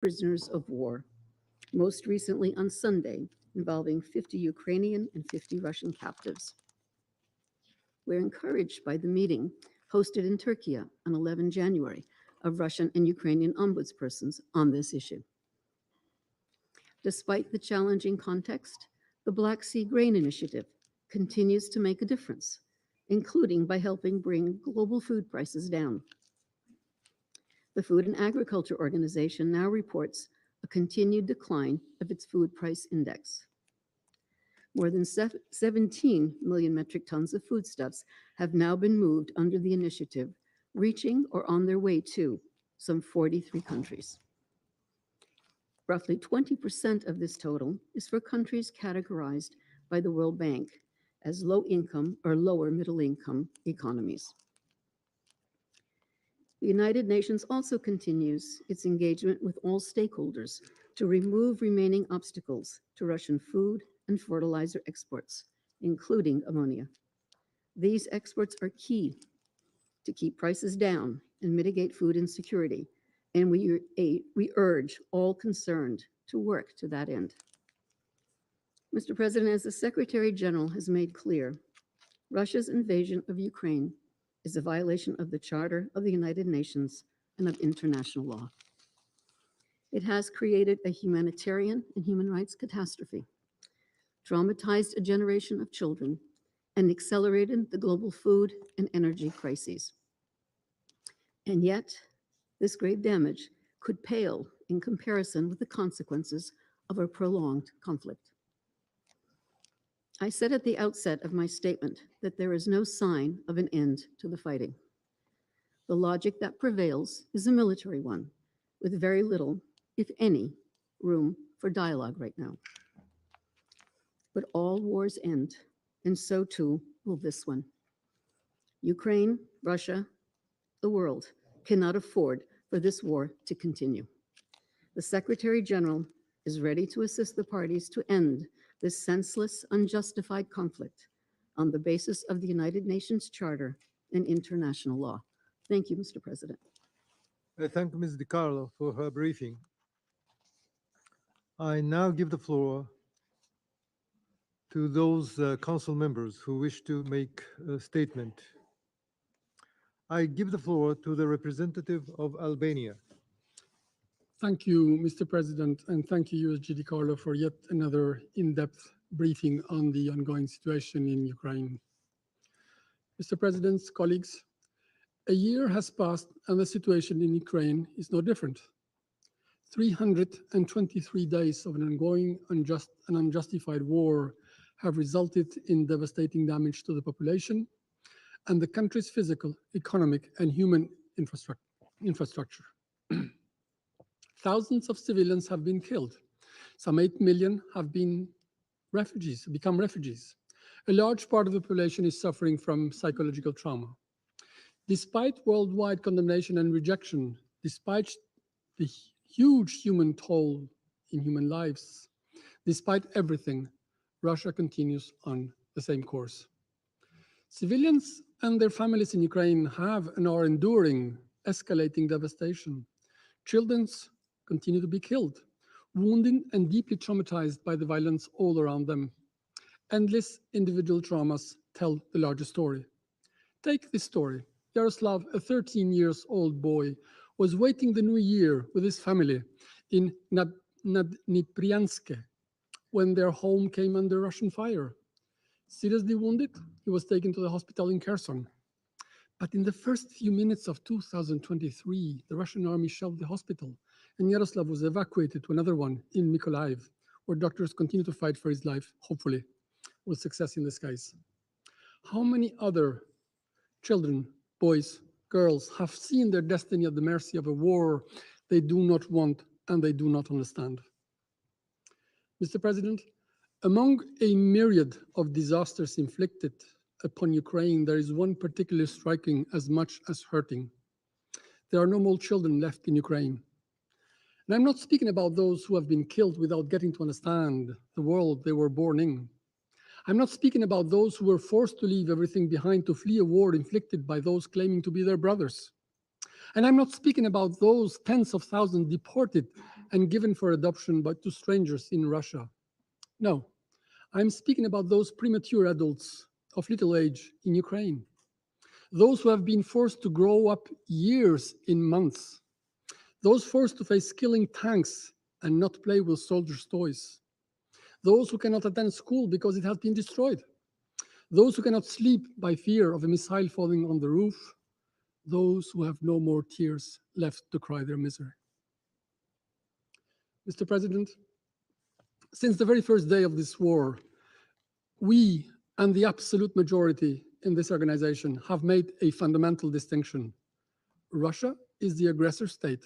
prisoners of war, most recently on Sunday, involving 50 Ukrainian and 50 Russian captives. We're encouraged by the meeting hosted in Turkey on 11 January of Russian and Ukrainian ombudspersons on this issue. Despite the challenging context, the Black Sea Grain Initiative continues to make a difference, including by helping bring global food prices down. The Food and Agriculture Organization now reports a continued decline of its food price index. More than 17 million metric tons of foodstuffs have now been moved under the initiative, reaching or on their way to some 43 countries. Roughly 20% of this total is for countries categorized by the World Bank as low-income or lower middle-income economies. The United Nations also continues its engagement with all stakeholders to remove remaining obstacles to Russian food and fertilizer exports, including ammonia. These exports are key to keep prices down and mitigate food insecurity, and we urge all concerned to work to that end. Mr. President, as the Secretary General has made clear, Russia's invasion of Ukraine is a violation of the Charter of the United Nations and of international law. It has created a humanitarian and human rights catastrophe, traumatized a generation of children, and accelerated the global food and energy crises. And yet, this great damage could pale in comparison with the consequences of a prolonged conflict. I said at the outset of my statement that there is no sign of an end to the fighting. The logic that prevails is a military one, with very little, if any, room for dialogue right now. But all wars end, and so too will this one. Ukraine, Russia, the world cannot afford for this war to continue. The Secretary General is ready to assist the parties to end this senseless, unjustified conflict on the basis of the United Nations Charter and international law. Thank you, Mr. President. I thank Ms. DiCarlo for her briefing. I now give the floor to those council members who wish to make a statement. I give the floor to the representative of Albania. Thank you, Mr. President, and thank you, USG DiCarlo, for yet another in-depth briefing on the ongoing situation in Ukraine. Mr. President, colleagues, a year has passed and the situation in Ukraine is no different. 323 days of an ongoing and unjustified war have resulted in devastating damage to the population and the country's physical, economic, and human infrastructure. Thousands of civilians have been killed. Some 8 million have become refugees. A large part of the population is suffering from psychological trauma. Despite worldwide condemnation and rejection, despite the huge human toll in human lives, despite everything, Russia continues on the same course. Civilians and their families in Ukraine have and are enduring escalating devastation. Children continue to be killed, wounded and deeply traumatized by the violence all around them. Endless individual traumas tell the larger story. Take this story. Yaroslav, a 13-year-old boy, was waiting the new year with his family in Nadniprianske when their home came under Russian fire. Seriously wounded, he was taken to the hospital in Kherson. But in the first few minutes of 2023, the Russian army shelled the hospital, and Yaroslav was evacuated to another one in Mykolaiv, where doctors continue to fight for his life, hopefully, with success in the skies. How many other children, boys, girls have seen their destiny at the mercy of a war they do not want and they do not understand? Mr. President, among a myriad of disasters inflicted upon Ukraine, there is one particularly striking as much as hurting. There are no more children left in Ukraine. And I'm not speaking about those who have been killed without getting to understand the world they were born in. I'm not speaking about those who were forced to leave everything behind to flee a war inflicted by those claiming to be their brothers. And I'm not speaking about those tens of thousands deported and given for adoption by to strangers in Russia. No, I'm speaking about those premature adults of little age in Ukraine, those who have been forced to grow up years in months, those forced to face killing tanks and not play with soldiers' toys, those who cannot attend school because it has been destroyed, those who cannot sleep by fear of a missile falling on the roof, those who have no more tears left to cry their misery. Mr. President, since the very first day of this war, we and the absolute majority in this organization have made a fundamental distinction. Russia is the aggressor state.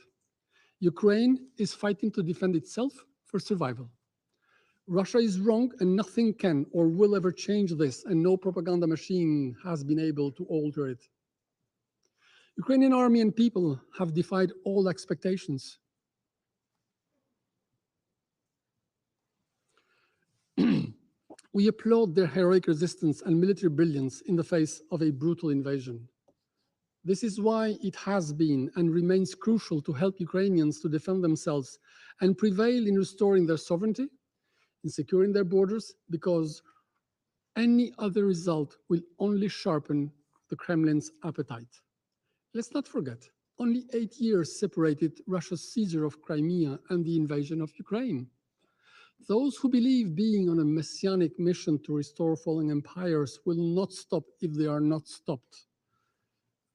Ukraine is fighting to defend itself for survival. Russia is wrong and nothing can or will ever change this, and no propaganda machine has been able to alter it. Ukrainian army and people have defied all expectations. We applaud their heroic resistance and military brilliance in the face of a brutal invasion. This is why it has been and remains crucial to help Ukrainians to defend themselves and prevail in restoring their sovereignty, in securing their borders, because any other result will only sharpen the Kremlin's appetite. Let's not forget, only 8 years separated Russia's seizure of Crimea and the invasion of Ukraine. Those who believe being on a messianic mission to restore falling empires will not stop if they are not stopped.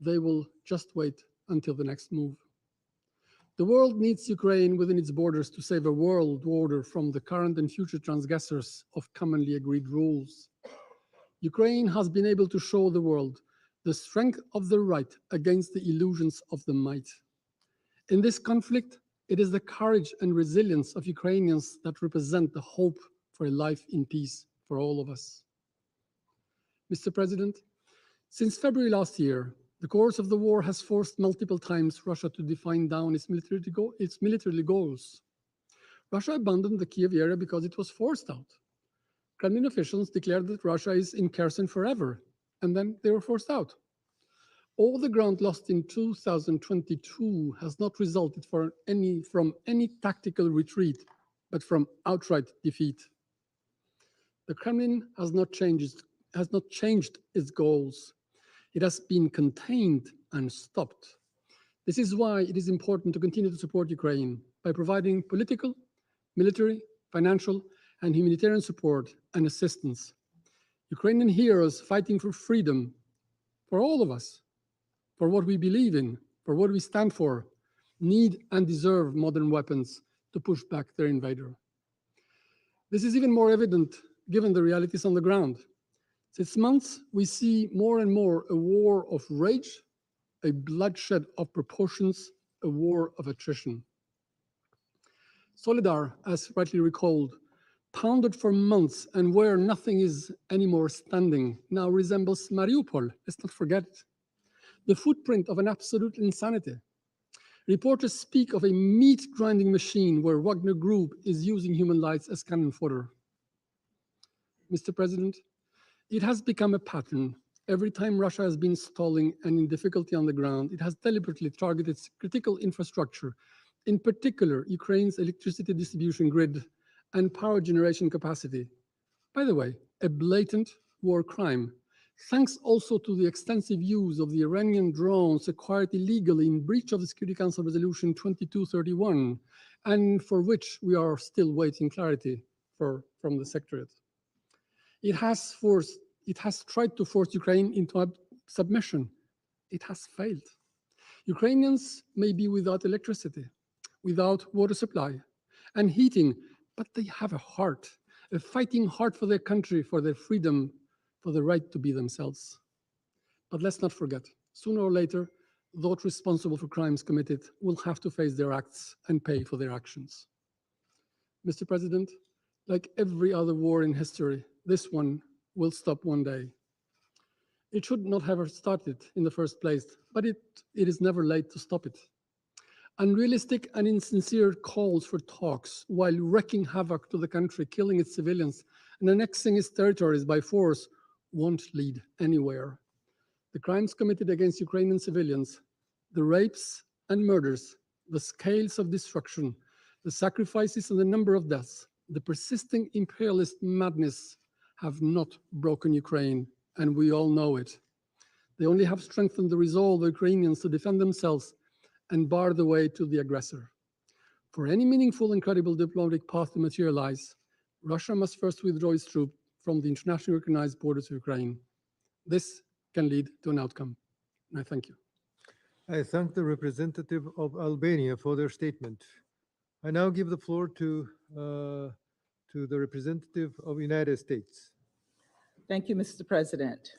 They will just wait until the next move. The world needs Ukraine within its borders to save a world order from the current and future transgressors of commonly agreed rules. Ukraine has been able to show the world the strength of the right against the illusions of the might. In this conflict, it is the courage and resilience of Ukrainians that represent the hope for a life in peace for all of us. Mr. President, since February last year, the course of the war has forced multiple times Russia to define down its military goals. Russia abandoned the Kiev area because it was forced out. Kremlin officials declared that Russia is in Kherson forever, and then they were forced out. All the ground lost in 2022 has not resulted from any tactical retreat, but from outright defeat. The Kremlin has not changed its goals. It has been contained and stopped. This is why it is important to continue to support Ukraine by providing political, military, financial, and humanitarian support and assistance. Ukrainian heroes fighting for freedom, for all of us, for what we believe in, for what we stand for, need and deserve modern weapons to push back their invader. This is even more evident given the realities on the ground. Since months, we see more and more a war of rage, a bloodshed of proportions, a war of attrition. Solidar, as rightly recalled, pounded for months and where nothing is anymore standing, now resembles Mariupol. Let's not forget it. The footprint of an absolute insanity. Reporters speak of a meat-grinding machine where Wagner Group is using human lives as cannon fodder. Mr. President, it has become a pattern. Every time Russia has been stalling and in difficulty on the ground, it has deliberately targeted its critical infrastructure, in particular, Ukraine's electricity distribution grid and power generation capacity. By the way, a blatant war crime. Thanks also to the extensive use of the Iranian drones acquired illegally in breach of the Security Council Resolution 2231, and for which we are still waiting clarity from the Secretariat. It has tried to force Ukraine into submission. It has failed. Ukrainians may be without electricity, without water supply and heating, but they have a heart, a fighting heart for their country, for their freedom, for the right to be themselves. But let's not forget, sooner or later, those responsible for crimes committed will have to face their acts and pay for their actions. Mr. President, like every other war in history, this one will stop one day. It should not have started in the first place, but it is never late to stop it. Unrealistic and insincere calls for talks while wreaking havoc to the country, killing its civilians, and annexing its territories by force won't lead anywhere. The crimes committed against Ukrainian civilians, the rapes and murders, the scales of destruction, The sacrifices and the number of deaths, the persisting imperialist madness have not broken Ukraine, and we all know it. They only have strengthened the resolve of Ukrainians to defend themselves and bar the way to the aggressor. For any meaningful and credible diplomatic path to materialize, Russia must first withdraw its troops from the internationally recognized borders of Ukraine. This can lead to an outcome. And I thank you. I thank the representative of Albania for their statement. I now give the floor to the representative of United States. Thank you, Mr. President.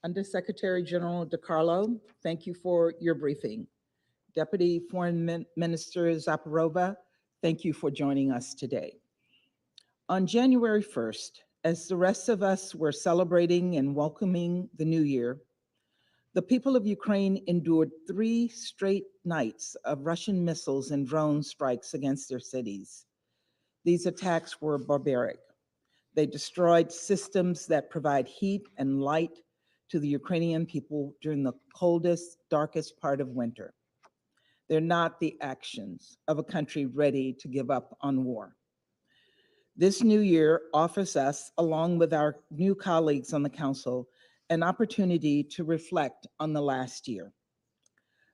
Undersecretary General DiCarlo, thank you for your briefing. Deputy Foreign Minister Zaparova, thank you for joining us today. On January 1st, as the rest of us were celebrating and welcoming the new year, the people of Ukraine endured 3 straight nights of Russian missiles and drone strikes against their cities. These attacks were barbaric. They destroyed systems that provide heat and light to the Ukrainian people during the coldest, darkest part of winter. They're not the actions of a country ready to give up on war. This new year offers us, along with our new colleagues on the Council, an opportunity to reflect on the last year.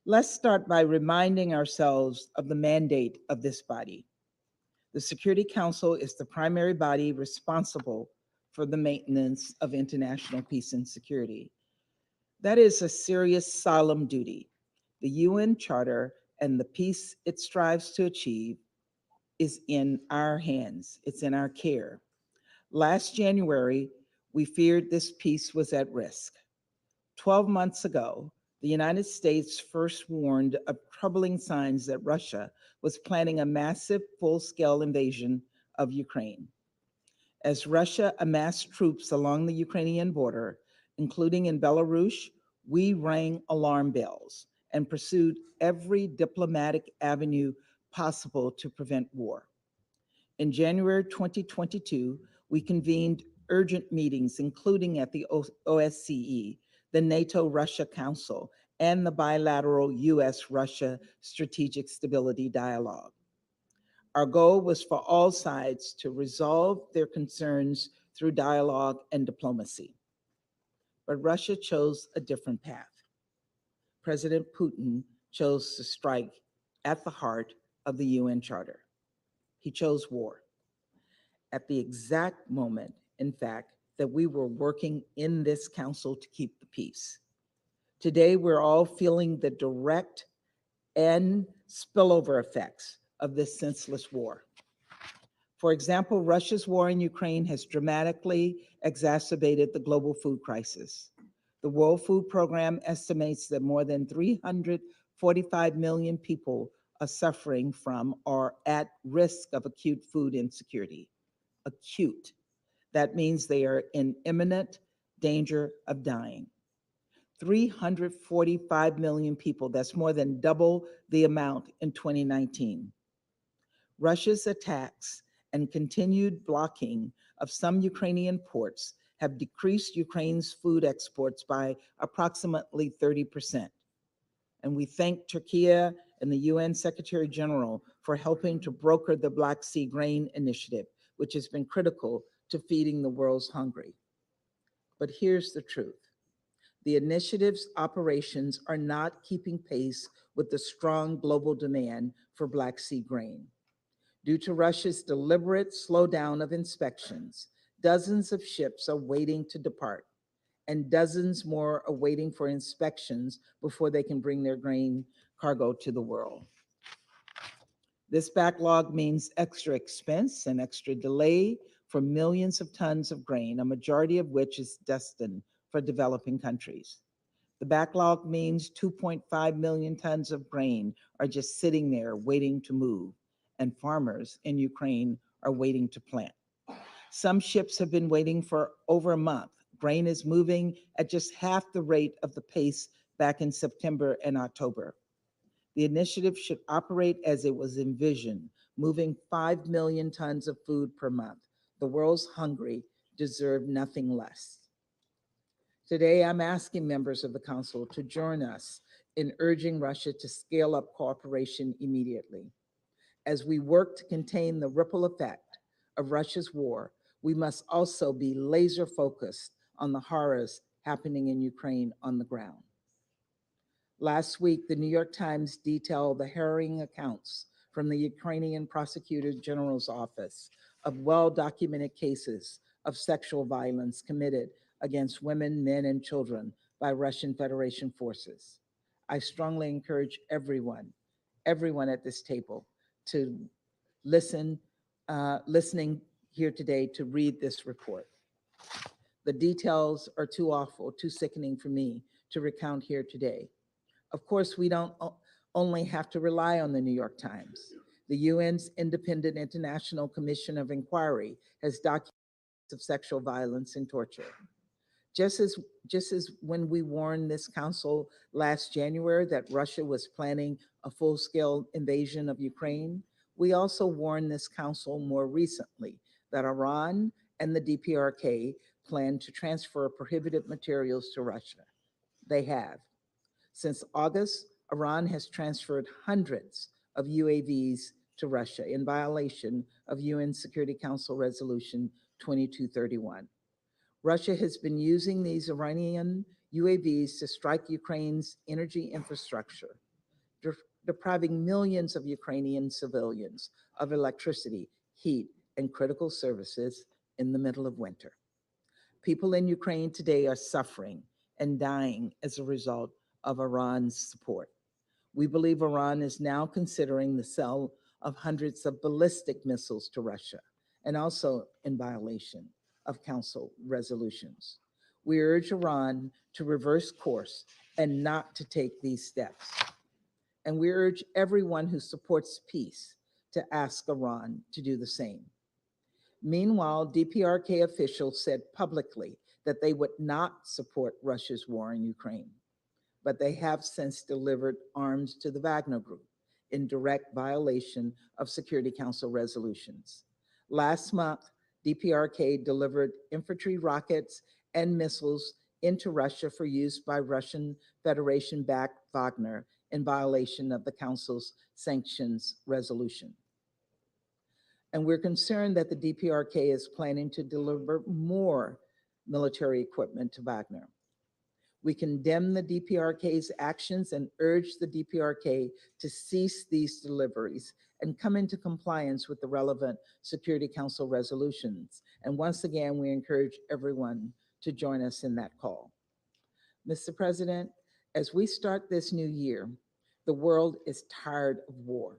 Let's start by reminding ourselves of the mandate of this body. The Security Council is the primary body responsible for the maintenance of international peace and security. That is a serious, solemn duty. The UN Charter and the peace it strives to achieve is in our hands. It's in our care. Last January, we feared this peace was at risk. 12 months ago, the United States first warned of troubling signs that Russia was planning a massive full-scale invasion of Ukraine. As Russia amassed troops along the Ukrainian border, including in Belarus, we rang alarm bells and pursued every diplomatic avenue possible to prevent war. In January 2022, we convened urgent meetings, including at the OSCE, the NATO-Russia Council, and the bilateral US-Russia Strategic Stability Dialogue. Our goal was for all sides to resolve their concerns through dialogue and diplomacy. But Russia chose a different path. President Putin chose to strike at the heart of the UN Charter. He chose war. At the exact moment, in fact, that we were working in this council to keep the peace. Today, we're all feeling the direct and spillover effects of this senseless war. For example, Russia's war in Ukraine has dramatically exacerbated the global food crisis. The World Food Program estimates that more than 345 million people are suffering from or at risk of acute food insecurity. Acute. That means they are in imminent danger of dying. 345 million people, that's more than double the amount in 2019. Russia's attacks and continued blocking of some Ukrainian ports have decreased Ukraine's food exports by approximately 30%. And we thank Turkey and the UN Secretary General for helping to broker the Black Sea Grain Initiative, which has been critical to feeding the world's hungry. But here's the truth. The initiative's operations are not keeping pace with the strong global demand for Black Sea grain. Due to Russia's deliberate slowdown of inspections, dozens of ships are waiting to depart, and dozens more are waiting for inspections before they can bring their grain cargo to the world. This backlog means extra expense and extra delay for millions of tons of grain, a majority of which is destined for developing countries. The backlog means 2.5 million tons of grain are just sitting there waiting to move, and farmers in Ukraine are waiting to plant. Some ships have been waiting for over a month. Grain is moving at just half the rate of the pace back in September and October. The initiative should operate as it was envisioned, moving 5 million tons of food per month. The world's hungry deserve nothing less. Today, I'm asking members of the Council to join us in urging Russia to scale up cooperation immediately. As we work to contain the ripple effect of Russia's war, we must also be laser focused on the horrors happening in Ukraine on the ground. Last week, the New York Times detailed the harrowing accounts from the Ukrainian Prosecutor General's office of well-documented cases of sexual violence committed against women, men, and children by Russian Federation forces. I strongly encourage everyone at this table to listening here today to read this report. The details are too awful, too sickening for me to recount here today. Of course, we don't only have to rely on the New York Times. The UN's Independent International Commission of Inquiry has documented of sexual violence and torture. Just as when we warned this council last January that Russia was planning a full-scale invasion of Ukraine, we also warned this council more recently that Iran and the DPRK plan to transfer prohibited materials to Russia. They have. Since August, Iran has transferred hundreds of UAVs to Russia in violation of UN Security Council Resolution 2231. Russia has been using these Iranian UAVs to strike Ukraine's energy infrastructure, depriving millions of Ukrainian civilians of electricity, heat, and critical services in the middle of winter. People in Ukraine today are suffering and dying as a result of Iran's support. We believe Iran is now considering the sale of hundreds of ballistic missiles to Russia, and also in violation of Council resolutions. We urge Iran to reverse course and not to take these steps. And we urge everyone who supports peace to ask Iran to do the same. Meanwhile, DPRK officials said publicly that they would not support Russia's war in Ukraine, but they have since delivered arms to the Wagner Group in direct violation of Security Council resolutions. Last month, DPRK delivered infantry rockets and missiles into Russia for use by Russian Federation-backed Wagner in violation of the Council's sanctions resolution. And we're concerned that the DPRK is planning to deliver more military equipment to Wagner. We condemn the DPRK's actions and urge the DPRK to cease these deliveries and come into compliance with the relevant Security Council resolutions. And once again, we encourage everyone to join us in that call. Mr. President, as we start this new year, the world is tired of war.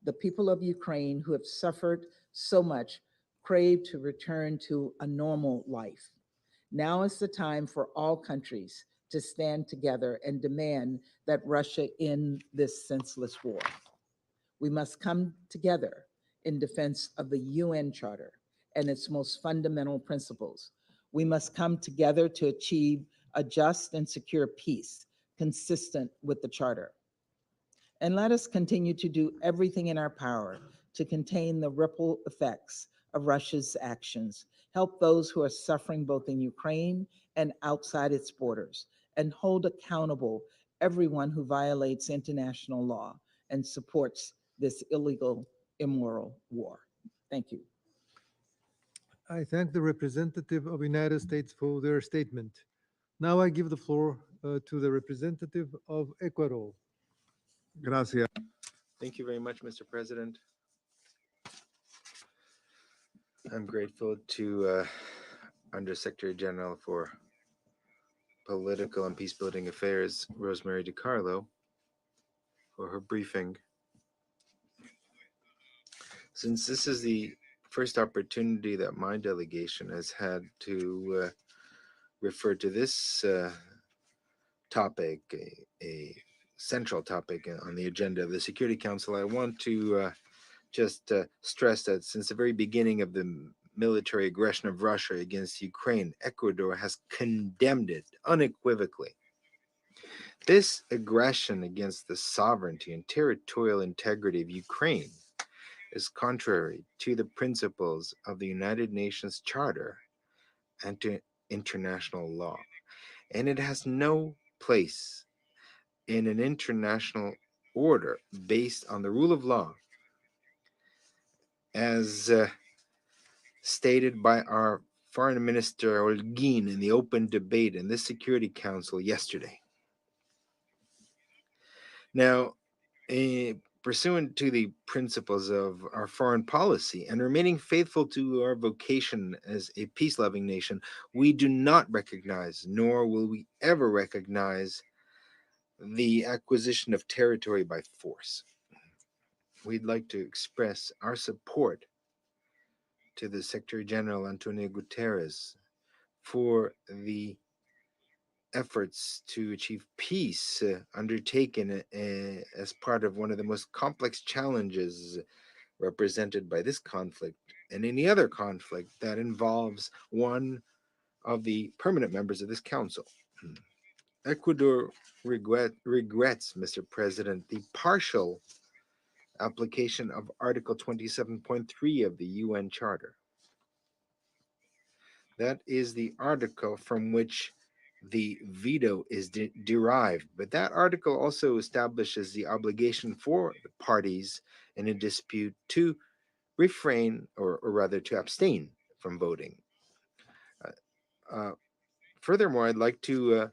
The people of Ukraine who have suffered so much crave to return to a normal life. Now is the time for all countries to stand together and demand that Russia end this senseless war. We must come together in defense of the UN Charter and its most fundamental principles. We must come together to achieve a just and secure peace consistent with the Charter. And let us continue to do everything in our power to contain the ripple effects of Russia's actions, help those who are suffering both in Ukraine and outside its borders, and hold accountable everyone who violates international law and supports this illegal, immoral war. Thank you. I thank the representative of the United States for their statement. Now I give the floor to the representative of Ecuador. Gracias. Thank you very much, Mr. President. I'm grateful to Undersecretary General for Political and Peacebuilding Affairs, Rosemary DiCarlo, for her briefing. Since this is the first opportunity that my delegation has had to refer to this topic, a central topic on the agenda of the Security Council, I want to just stress that since the very beginning of the military aggression of Russia against Ukraine, Ecuador has condemned it unequivocally. This aggression against the sovereignty and territorial integrity of Ukraine is contrary to the principles of the United Nations Charter and to international law, and it has no place in an international order based on the rule of law as stated by our Foreign Minister Olguin in the open debate in this Security Council yesterday. Now, pursuant to the principles of our foreign policy and remaining faithful to our vocation as a peace-loving nation, we do not recognize, nor will we ever recognize, the acquisition of territory by force. We'd like to express our support to the Secretary General Antonio Guterres for the efforts to achieve peace undertaken as part of one of the most complex challenges represented by this conflict and any other conflict that involves one of the permanent members of this council. Ecuador regrets, Mr. President, the partial application of Article 27.3 of the UN Charter. That is the article from which the veto is derived, but that article also establishes the obligation for the parties in a dispute to refrain, or rather to abstain from voting. Furthermore, I'd like to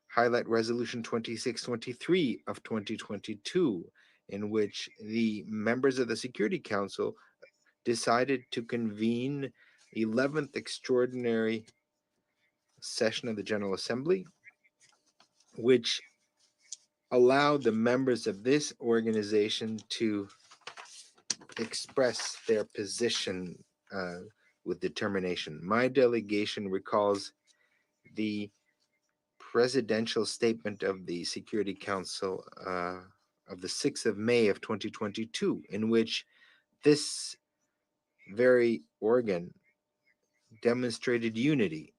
highlight Resolution 2623 of 2022, in which the members of the Security Council decided to convene 11th extraordinary session of the General Assembly, which allowed the members of this organization to express their position with determination. My delegation recalls the presidential statement of the Security Council of the 6th of May of 2022, in which this very organ demonstrated unity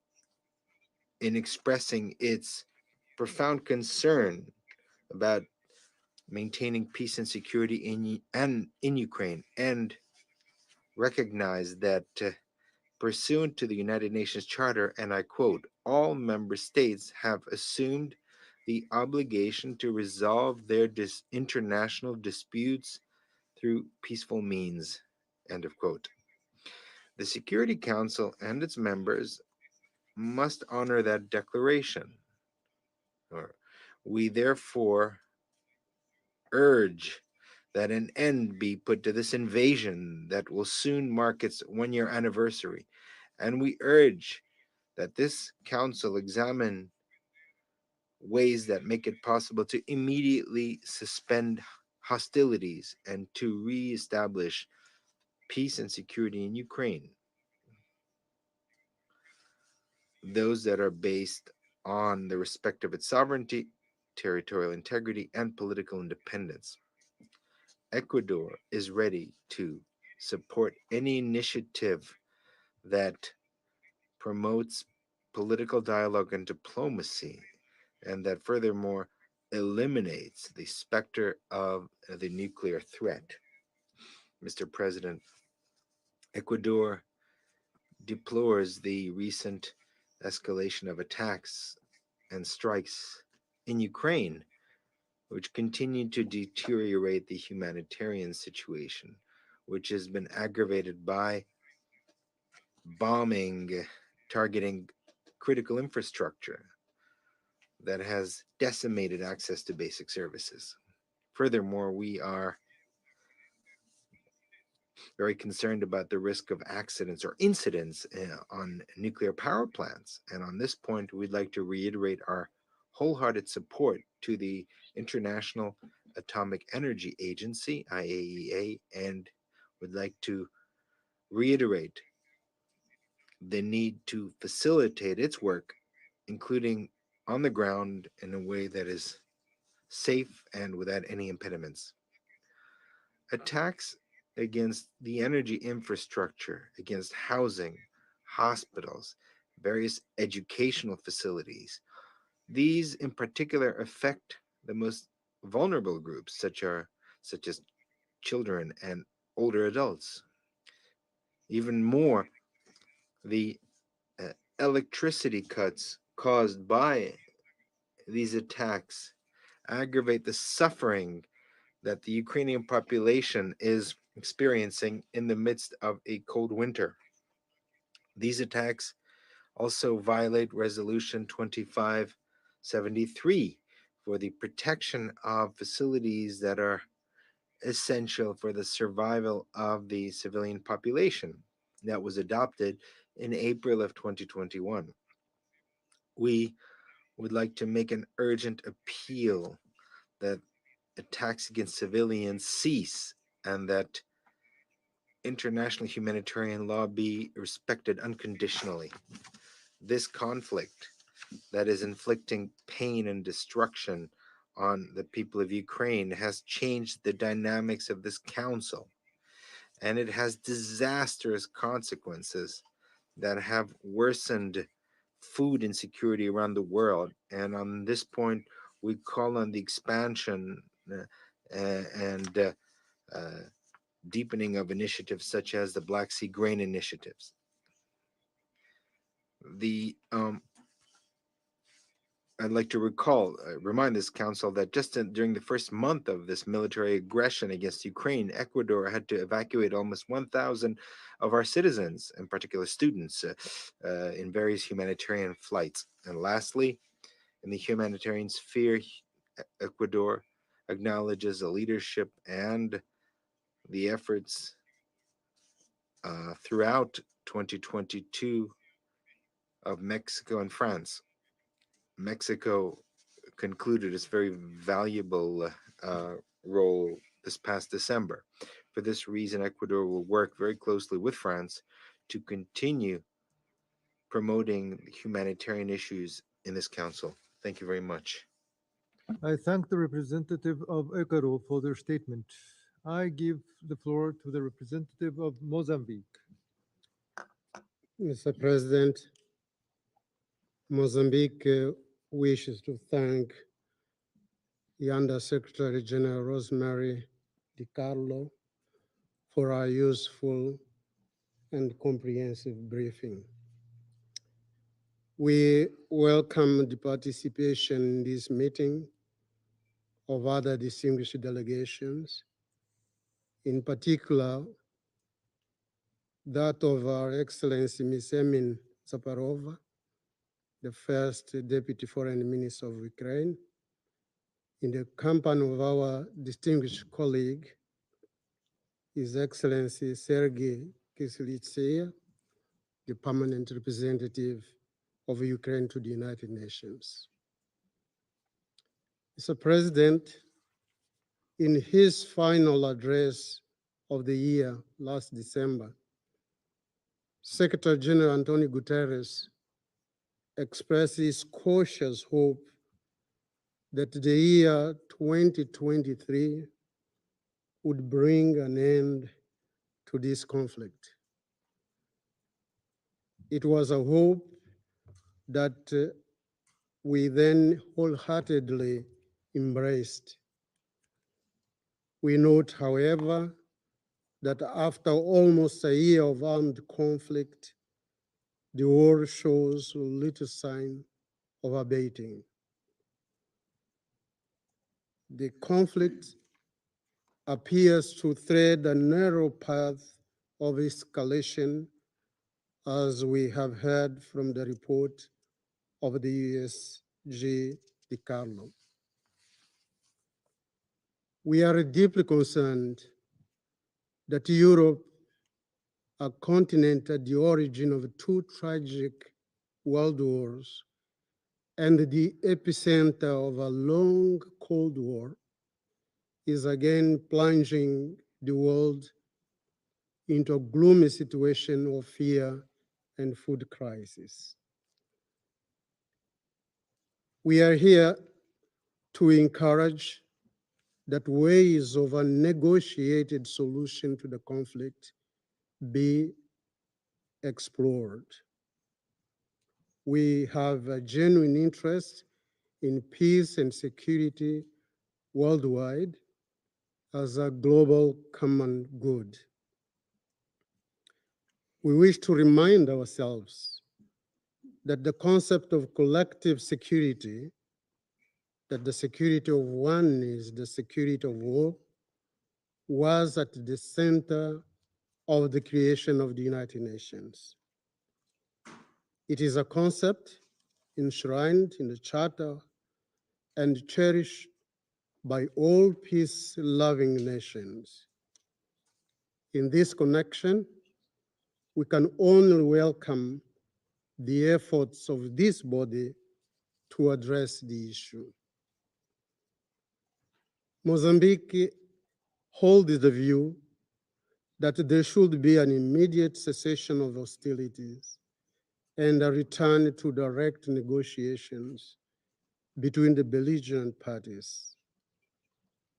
in expressing its profound concern about maintaining peace and security in Ukraine, and recognized that pursuant to the United Nations Charter, and I quote, all member states have assumed the obligation to resolve their international disputes through peaceful means, end of quote. The Security Council and its members must honor that declaration. We therefore urge that an end be put to this invasion that will soon mark its one-year anniversary. And we urge that this council examine ways that make it possible to immediately suspend hostilities and to reestablish peace and security in Ukraine, those that are based on the respect of its sovereignty, territorial integrity, and political independence. Ecuador is ready to support any initiative that promotes political dialogue and diplomacy, and that furthermore eliminates the specter of the nuclear threat. Mr. President, Ecuador deplores the recent escalation of attacks and strikes in Ukraine, which continue to deteriorate the humanitarian situation, which has been aggravated by bombing targeting critical infrastructure that has decimated access to basic services. Furthermore, we are very concerned about the risk of accidents or incidents on nuclear power plants. And on this point, we'd like to reiterate our wholehearted support to the International Atomic Energy Agency, IAEA, and would like to reiterate the need to facilitate its work, including on the ground in a way that is safe and without any impediments. Attacks against the energy infrastructure, against housing, hospitals, various educational facilities, these in particular affect the most vulnerable groups, such as children and older adults. Even more, the electricity cuts caused by these attacks aggravate the suffering that the Ukrainian population is experiencing in the midst of a cold winter. These attacks also violate Resolution 2573 for the protection of facilities that are essential for the survival of the civilian population that was adopted in April of 2021. We would like to make an urgent appeal that attacks against civilians cease and that international humanitarian law be respected unconditionally. This conflict that is inflicting pain and destruction on the people of Ukraine has changed the dynamics of this council, and it has disastrous consequences that have worsened food insecurity around the world. And on this point, we call on the expansion and deepening of initiatives such as the Black Sea Grain Initiatives. The I'd like to remind this council that during the first month of this military aggression against Ukraine, Ecuador had to evacuate almost 1,000 of our citizens, in particular students, in various humanitarian flights. And lastly, in the humanitarian sphere, Ecuador acknowledges the leadership and the efforts throughout 2022 of Mexico and France. Mexico concluded its very valuable role this past December. For this reason, Ecuador will work very closely with France to continue promoting humanitarian issues in this council. Thank you very much. I thank the representative of Ecuador for their statement. I give the floor to the representative of Mozambique. Mr. President, Mozambique wishes to thank the Undersecretary General Rosemary DiCarlo for our useful and comprehensive briefing. We welcome the participation in this meeting of other distinguished delegations, in particular that of Our Excellency Ms. Emin Zaparova, the first Deputy Foreign Minister of Ukraine, in the company of our distinguished colleague, His Excellency Sergei Kislitseya, the permanent representative of Ukraine to the United Nations. Mr. President, in his final address of the year last December, Secretary General Antonio Guterres expressed his cautious hope that the year 2023 would bring an end to this conflict. It was a hope that we then wholeheartedly embraced. We note, however, that after almost a year of armed conflict, the war shows little sign of abating. The conflict appears to thread a narrow path of escalation, as we have heard from the report of the USG DiCarlo. We are deeply concerned that Europe, a continent at the origin of two tragic world wars and the epicenter of a long Cold War, is again plunging the world into a gloomy situation of fear and food crisis. We are here to encourage that ways of a negotiated solution to the conflict be explored. We have a genuine interest in peace and security worldwide as a global common good. We wish to remind ourselves that the concept of collective security, that the security of one is the security of all, was at the center of the creation of the United Nations. It is a concept enshrined in the Charter and cherished by all peace-loving nations. In this connection, we can only welcome the efforts of this body to address the issue. Mozambique holds the view that there should be an immediate cessation of hostilities and a return to direct negotiations between the belligerent parties.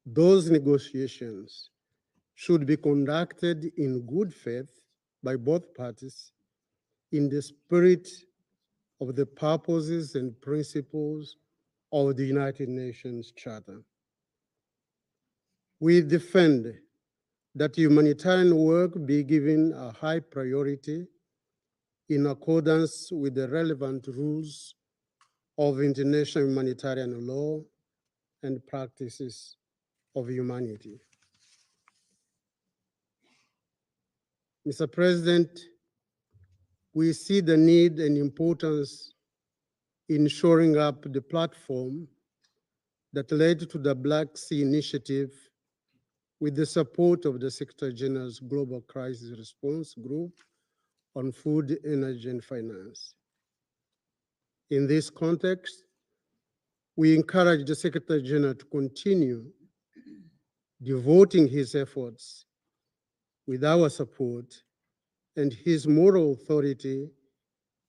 Those negotiations should be conducted in good faith by both parties in the spirit of the purposes and principles of the United Nations Charter. We defend that humanitarian work be given a high priority in accordance with the relevant rules of international humanitarian law and practices of humanity. Mr. President, we see the need and importance in shoring up the platform that led to the Black Sea Initiative with the support of the Secretary General's Global Crisis Response Group on Food, Energy, and Finance. In this context, we encourage the Secretary General to continue devoting his efforts with our support and his moral authority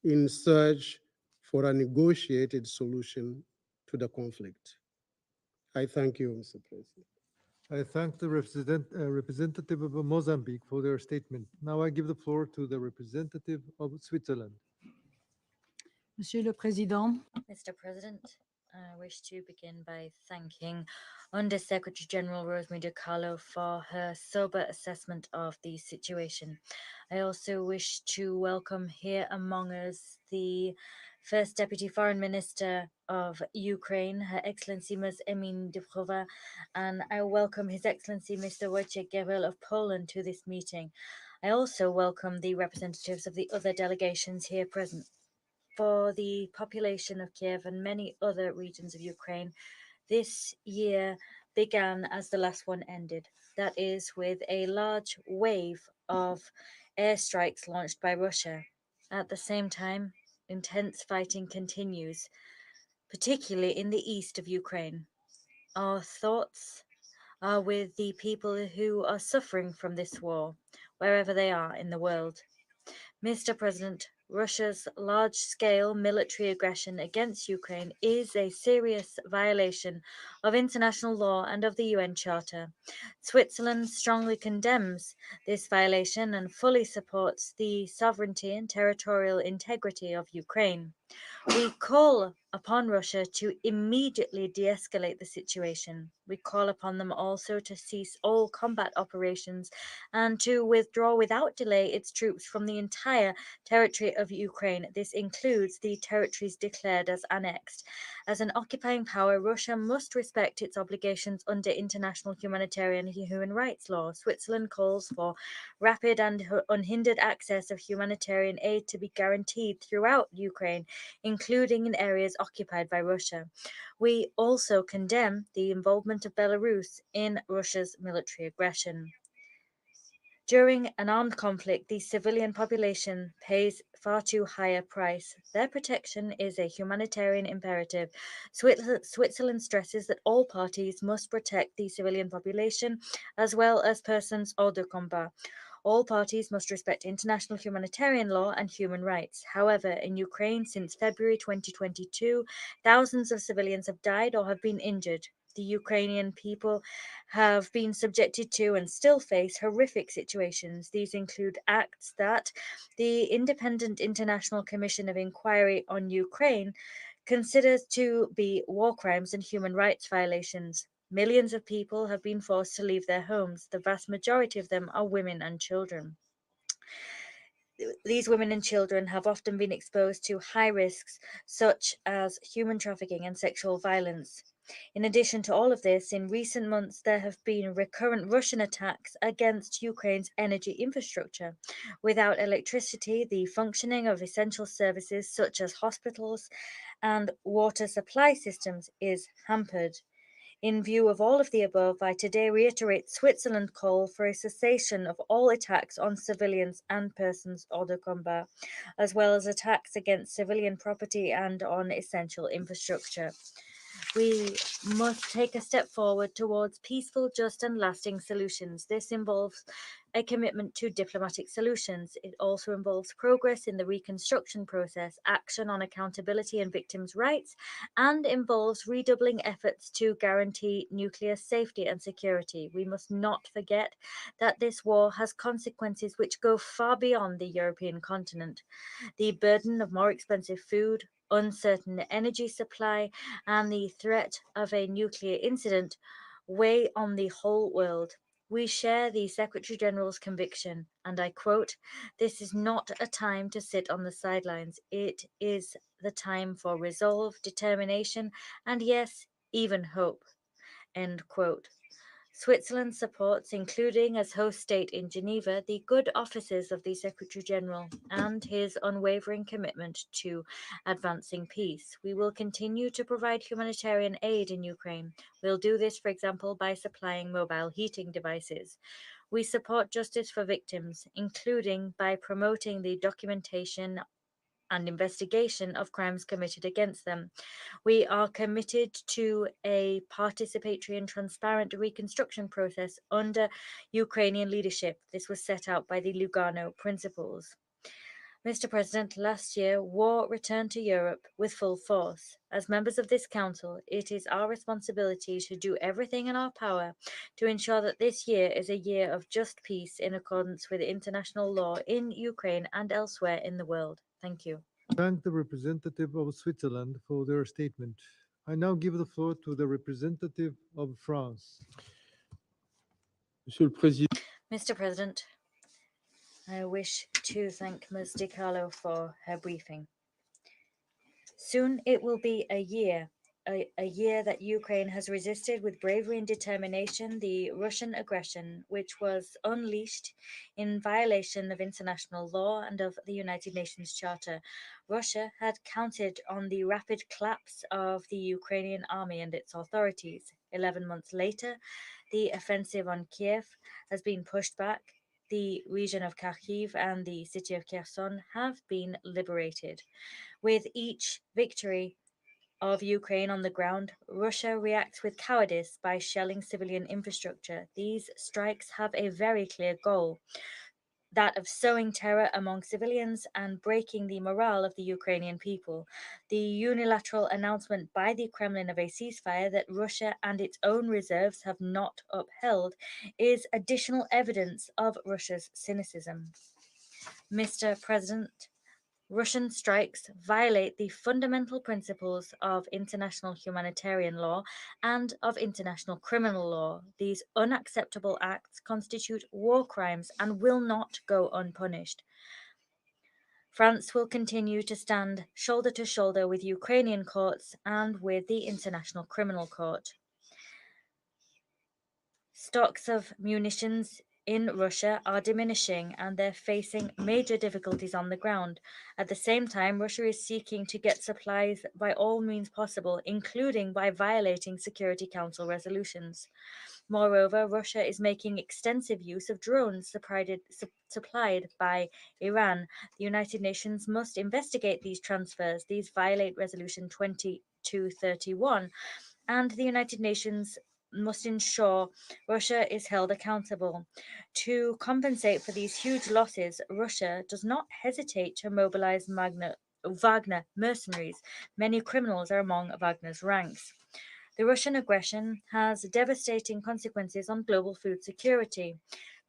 in search for a negotiated solution to the conflict. I thank you, Mr. President. I thank the representative of Mozambique for their statement. Now I give the floor to the representative of Switzerland. Monsieur le Président, Mr. President, I wish to begin by thanking Under Secretary General Rosemary DiCarlo for her sober assessment of the situation. I also wish to welcome here among us the First Deputy Foreign Minister of Ukraine, Her Excellency Ms. Emin Dibrova, and I welcome His Excellency Mr. Wojciech Gabriel of Poland to this meeting. I also welcome the representatives of the other delegations here present. For the population of Kiev and many other regions of Ukraine, this year began as the last one ended. That is, with a large wave of airstrikes launched by Russia. At the same time, intense fighting continues, particularly in the east of Ukraine. Our thoughts are with the people who are suffering from this war, wherever they are in the world. Mr. President, Russia's large-scale military aggression against Ukraine is a serious violation of international law and of the UN Charter. Switzerland strongly condemns this violation and fully supports the sovereignty and territorial integrity of Ukraine. We call upon Russia to immediately de-escalate the situation. We call upon them also to cease all combat operations and to withdraw without delay its troops from the entire territory of Ukraine. This includes the territories declared as annexed. As an occupying power, Russia must respect its obligations under international humanitarian and human rights law. Switzerland calls for rapid and unhindered access of humanitarian aid to be guaranteed throughout Ukraine, including in areas occupied by Russia. We also condemn the involvement of Belarus in Russia's military aggression. During an armed conflict, the civilian population pays far too high a price. Their protection is a humanitarian imperative. Switzerland stresses that all parties must protect the civilian population as well as persons hors de combat. All parties must respect international humanitarian law and human rights. However, in Ukraine since February 2022, thousands of civilians have died or have been injured. The Ukrainian people have been subjected to and still face horrific situations. These include acts that the Independent International Commission of Inquiry on Ukraine considers to be war crimes and human rights violations. Millions of people have been forced to leave their homes. The vast majority of them are women and children. These women and children have often been exposed to high risks such as human trafficking and sexual violence. In addition to all of this, in recent months there have been recurrent Russian attacks against Ukraine's energy infrastructure. Without electricity, the functioning of essential services such as hospitals and water supply systems is hampered. In view of all of the above, I today reiterate Switzerland's call for a cessation of all attacks on civilians and persons hors de combat, as well as attacks against civilian property and on essential infrastructure. We must take a step forward towards peaceful, just, and lasting solutions. This involves a commitment to diplomatic solutions. It also involves progress in the reconstruction process, action on accountability and victims' rights, and involves redoubling efforts to guarantee nuclear safety and security. We must not forget that this war has consequences which go far beyond the European continent. The burden of more expensive food, uncertain energy supply, and the threat of a nuclear incident weigh on the whole world. We share the Secretary General's conviction, and I quote, "This is not a time to sit on the sidelines. It is the time for resolve, determination, and yes, even hope." End quote. Switzerland supports, including as host state in Geneva, the good offices of the Secretary General and his unwavering commitment to advancing peace. We will continue to provide humanitarian aid in Ukraine. We'll do this, for example, by supplying mobile heating devices. We support justice for victims, including by promoting the documentation and investigation of crimes committed against them. We are committed to a participatory and transparent reconstruction process under Ukrainian leadership. This was set out by the Lugano Principles. Mr. President, last year, war returned to Europe with full force. As members of this Council, it is our responsibility to do everything in our power to ensure that this year is a year of just peace in accordance with international law in Ukraine and elsewhere in the world. Thank you. Thank the representative of Switzerland for their statement. I now give the floor to the representative of France. Monsieur le Président, Mr. President, I wish to thank Ms. Di Carlo for her briefing. Soon it will be a year that Ukraine has resisted with bravery and determination the Russian aggression, which was unleashed in violation of international law and of the United Nations Charter. Russia had counted on the rapid collapse of the Ukrainian army and its authorities. 11 months later, the offensive on Kiev has been pushed back. The region of Kharkiv and the city of Kherson have been liberated. With each victory of Ukraine on the ground, Russia reacts with cowardice by shelling civilian infrastructure. These strikes have a very clear goal, that of sowing terror among civilians and breaking the morale of the Ukrainian people. The unilateral announcement by the Kremlin of a ceasefire that Russia and its own reserves have not upheld is additional evidence of Russia's cynicism. Mr. President, Russian strikes violate the fundamental principles of international humanitarian law and of international criminal law. These unacceptable acts constitute war crimes and will not go unpunished. France will continue to stand shoulder to shoulder with Ukrainian courts and with the International Criminal Court. Stocks of munitions in Russia are diminishing and they're facing major difficulties on the ground. At the same time, Russia is seeking to get supplies by all means possible, including by violating Security Council resolutions. Moreover, Russia is making extensive use of drones supplied by Iran. The United Nations must investigate these transfers. These violate Resolution 2231, and the United Nations must ensure Russia is held accountable. To compensate for these huge losses, Russia does not hesitate to mobilize Wagner mercenaries. Many criminals are among Wagner's ranks. The Russian aggression has devastating consequences on global food security.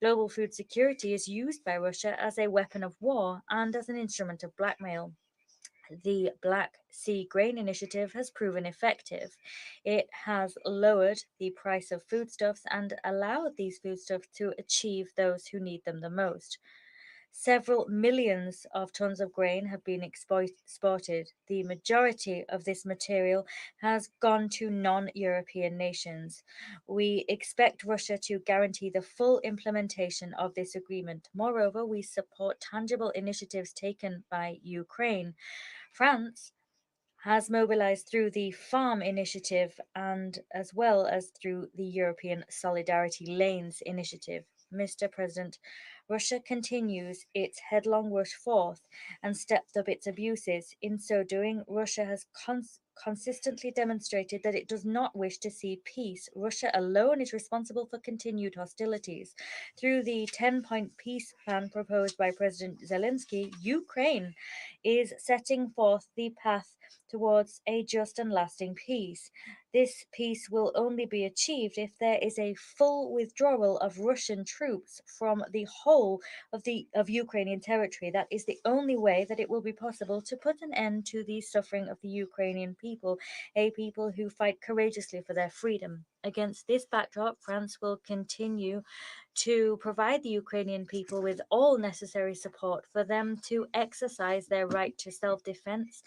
Global food security is used by Russia as a weapon of war and as an instrument of blackmail. The Black Sea Grain Initiative has proven effective. It has lowered the price of foodstuffs and allowed these foodstuffs to achieve those who need them the most. Several millions of tons of grain have been exported. The majority of this material has gone to non-European nations. We expect Russia to guarantee the full implementation of this agreement. Moreover, we support tangible initiatives taken by Ukraine. France has mobilized through the Farm Initiative and as well as through the European Solidarity Lanes Initiative. Mr. President, Russia continues its headlong rush forth and stepped up its abuses. In so doing, Russia has consistently demonstrated that it does not wish to see peace. Russia alone is responsible for continued hostilities. Through the 10-point peace plan proposed by President Zelensky, Ukraine is setting forth the path towards a just and lasting peace. This peace will only be achieved if there is a full withdrawal of Russian troops from the whole of Ukrainian territory. That is the only way that it will be possible to put an end to the suffering of the Ukrainian people, a people who fight courageously for their freedom. Against this backdrop, France will continue to provide the Ukrainian people with all necessary support for them to exercise their right to self-defense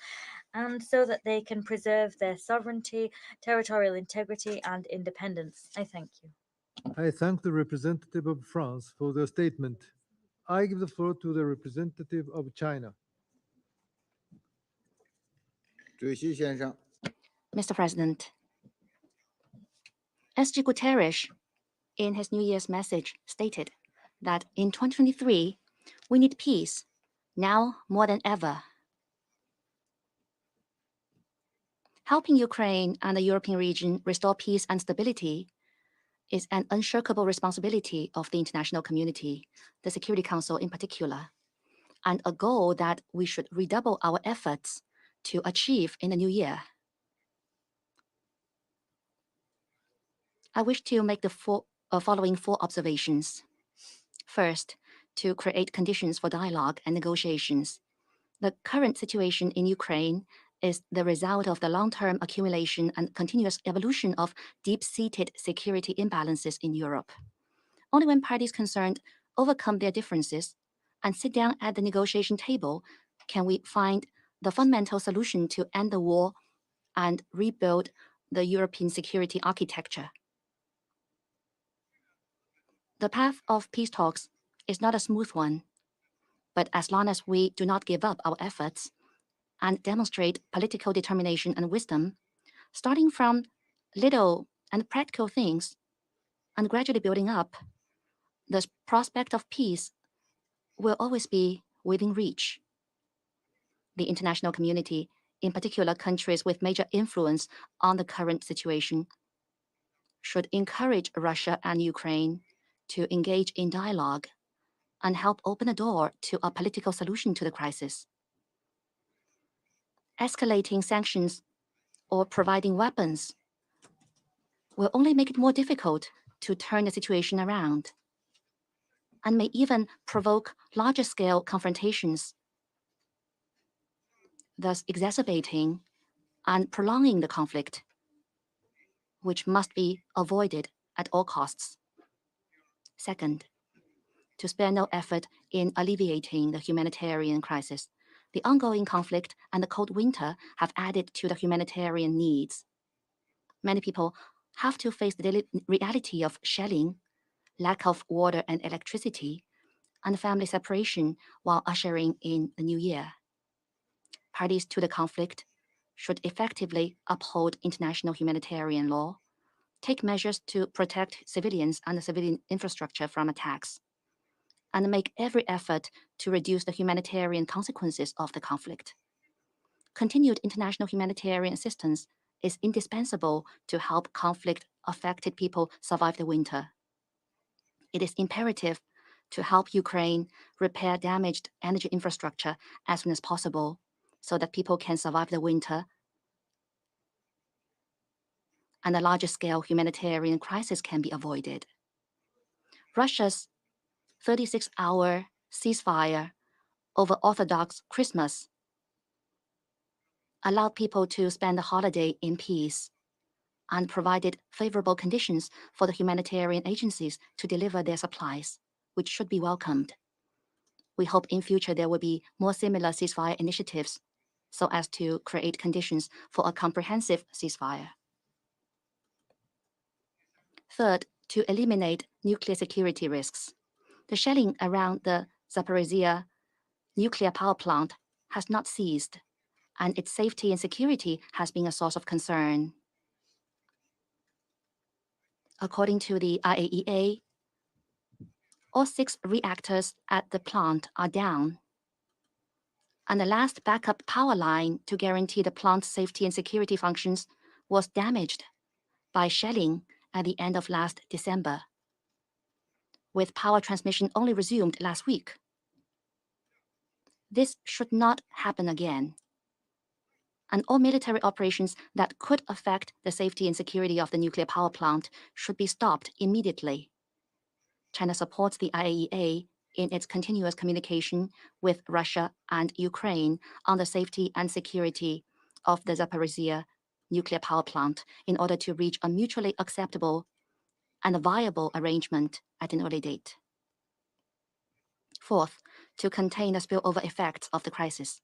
and so that they can preserve their sovereignty, territorial integrity, and independence. I thank you. I thank the representative of France for their statement. I give the floor to the representative of China. 主席先生， Mr. President, SG Guterres, in his New Year's message, stated that in 2023, we need peace now more than ever. Helping Ukraine and the European region restore peace and stability is an unshakable responsibility of the international community, the Security Council in particular, and a goal that we should redouble our efforts to achieve in the new year. I wish to make the following four observations. First, to create conditions for dialogue and negotiations. The current situation in Ukraine is the result of the long-term accumulation and continuous evolution of deep-seated security imbalances in Europe. Only when parties concerned overcome their differences and sit down at the negotiation table can we find the fundamental solution to end the war and rebuild the European security architecture. The path of peace talks is not a smooth one, but as long as we do not give up our efforts and demonstrate political determination and wisdom, starting from little and practical things and gradually building up, the prospect of peace will always be within reach. The international community, in particular countries with major influence on the current situation, should encourage Russia and Ukraine to engage in dialogue and help open a door to a political solution to the crisis. Escalating sanctions or providing weapons will only make it more difficult to turn the situation around and may even provoke larger-scale confrontations, thus exacerbating and prolonging the conflict, which must be avoided at all costs. Second, to spare no effort in alleviating the humanitarian crisis. The ongoing conflict and the cold winter have added to the humanitarian needs. Many people have to face the daily reality of shelling, lack of water and electricity, and family separation while ushering in the new year. Parties to the conflict should effectively uphold international humanitarian law, take measures to protect civilians and the civilian infrastructure from attacks, and make every effort to reduce the humanitarian consequences of the conflict. Continued international humanitarian assistance is indispensable to help conflict-affected people survive the winter. It is imperative to help Ukraine repair damaged energy infrastructure as soon as possible so that people can survive the winter and a larger scale humanitarian crisis can be avoided. Russia's 36-hour ceasefire over Orthodox Christmas allowed people to spend the holiday in peace and provided favorable conditions for the humanitarian agencies to deliver their supplies, which should be welcomed. we hope in future there will be more similar ceasefire initiatives so as to create conditions for a comprehensive ceasefire. Third, to eliminate nuclear security risks. The shelling around the Zaporizhia nuclear power plant has not ceased, and its safety and security has been a source of concern. According to the IAEA, all 6 reactors at the plant are down, and the last backup power line to guarantee the plant's safety and security functions was damaged by shelling at the end of last December, with power transmission only resumed last week. This should not happen again, and all military operations that could affect the safety and security of the nuclear power plant should be stopped immediately. China supports the IAEA in its continuous communication with Russia and Ukraine on the safety and security of the Zaporizhia nuclear power plant in order to reach a mutually acceptable and a viable arrangement at an early date. Fourth, to contain the spillover effects of the crisis.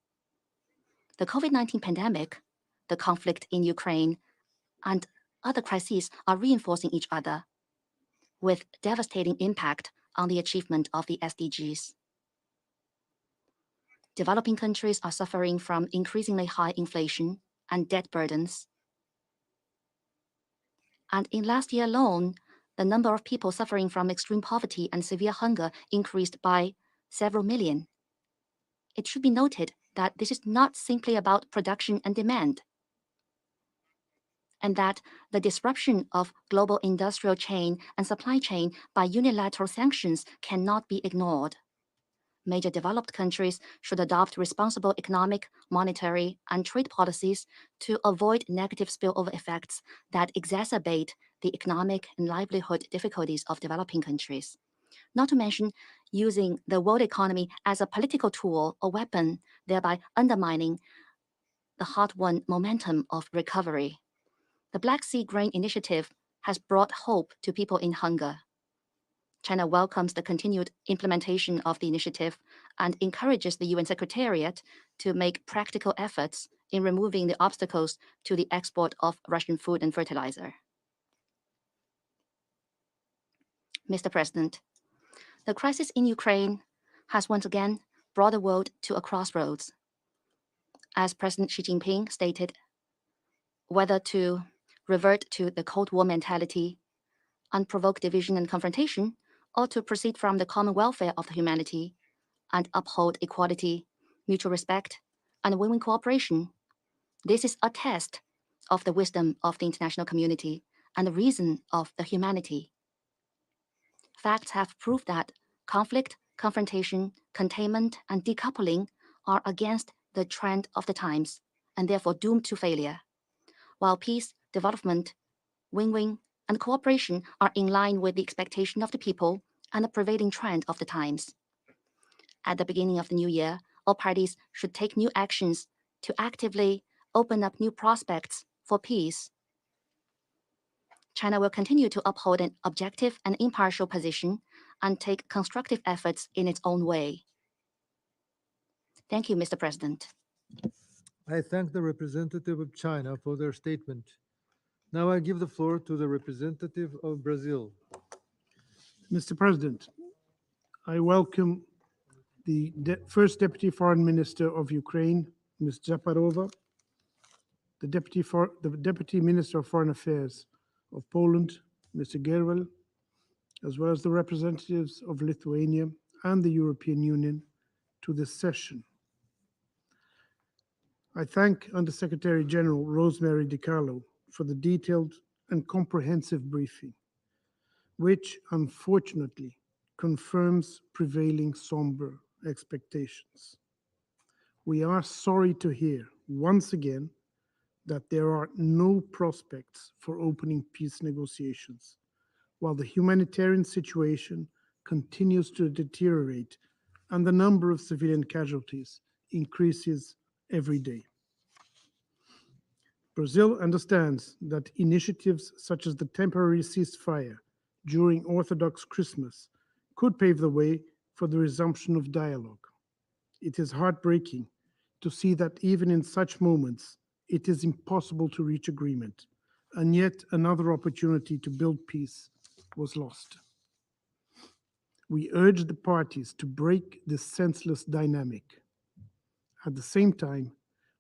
The COVID-19 pandemic, the conflict in Ukraine, and other crises are reinforcing each other with devastating impact on the achievement of the SDGs. Developing countries are suffering from increasingly high inflation and debt burdens. And in last year alone, the number of people suffering from extreme poverty and severe hunger increased by several million. It should be noted that this is not simply about production and demand, and that the disruption of global industrial chain and supply chain by unilateral sanctions cannot be ignored. Major developed countries should adopt responsible economic, monetary, and trade policies to avoid negative spillover effects that exacerbate the economic and livelihood difficulties of developing countries. Not to mention using the world economy as a political tool or weapon, thereby undermining the hard-won momentum of recovery. The Black Sea Grain Initiative has brought hope to people in hunger. China welcomes the continued implementation of the initiative and encourages the UN Secretariat to make practical efforts in removing the obstacles to the export of Russian food and fertilizer. Mr. President, the crisis in Ukraine has once again brought the world to a crossroads. As President Xi Jinping stated, whether to revert to the Cold War mentality, unprovoked division and confrontation, or to proceed from the common welfare of the humanity and uphold equality, mutual respect, and win-win cooperation. This is a test of the wisdom of the international community and the reason of the humanity. Facts have proved that conflict, confrontation, containment, and decoupling are against the trend of the times and therefore doomed to failure, while peace, development, win-win, and cooperation are in line with the expectation of the people and the prevailing trend of the times. At the beginning of the new year, all parties should take new actions to actively open up new prospects for peace. China will continue to uphold an objective and impartial position and take constructive efforts in its own way. Thank you, Mr. President. I thank the representative of China for their statement. Now I give the floor to the representative of Brazil. Mr. President, I welcome the First Deputy Foreign Minister of Ukraine, Ms. Zaparova, the Deputy Minister of Foreign Affairs of Poland, Mr. Gerwel, as well as the representatives of Lithuania and the European Union to this session. I thank Undersecretary General Rosemary DiCarlo for the detailed and comprehensive briefing, which unfortunately confirms prevailing somber expectations. We are sorry to hear once again that there are no prospects for opening peace negotiations, while the humanitarian situation continues to deteriorate and the number of civilian casualties increases every day. Brazil understands that initiatives such as the temporary ceasefire during Orthodox Christmas could pave the way for the resumption of dialogue. It is heartbreaking to see that even in such moments, it is impossible to reach agreement, and yet another opportunity to build peace was lost. We urge the parties to break this senseless dynamic. At the same time,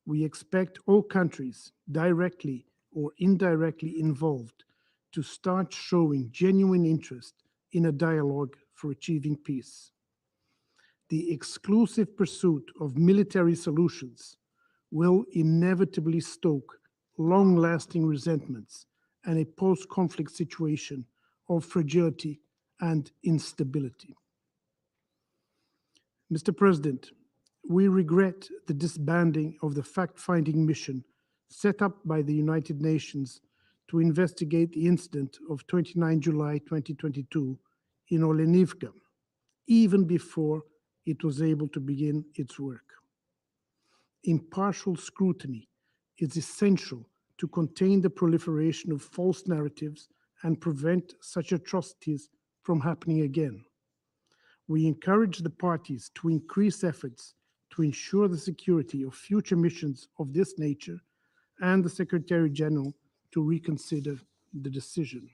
we expect all countries, directly or indirectly involved, to start showing genuine interest in a dialogue for achieving peace. The exclusive pursuit of military solutions will inevitably stoke long-lasting resentments and a post-conflict situation of fragility and instability. Mr. President, we regret the disbanding of the fact-finding mission set up by the United Nations to investigate the incident of 29 July 2022 in Olenivka, even before it was able to begin its work. Impartial scrutiny is essential to contain the proliferation of false narratives and prevent such atrocities from happening again. We encourage the parties to increase efforts to ensure the security of future missions of this nature and the Secretary General to reconsider the decision.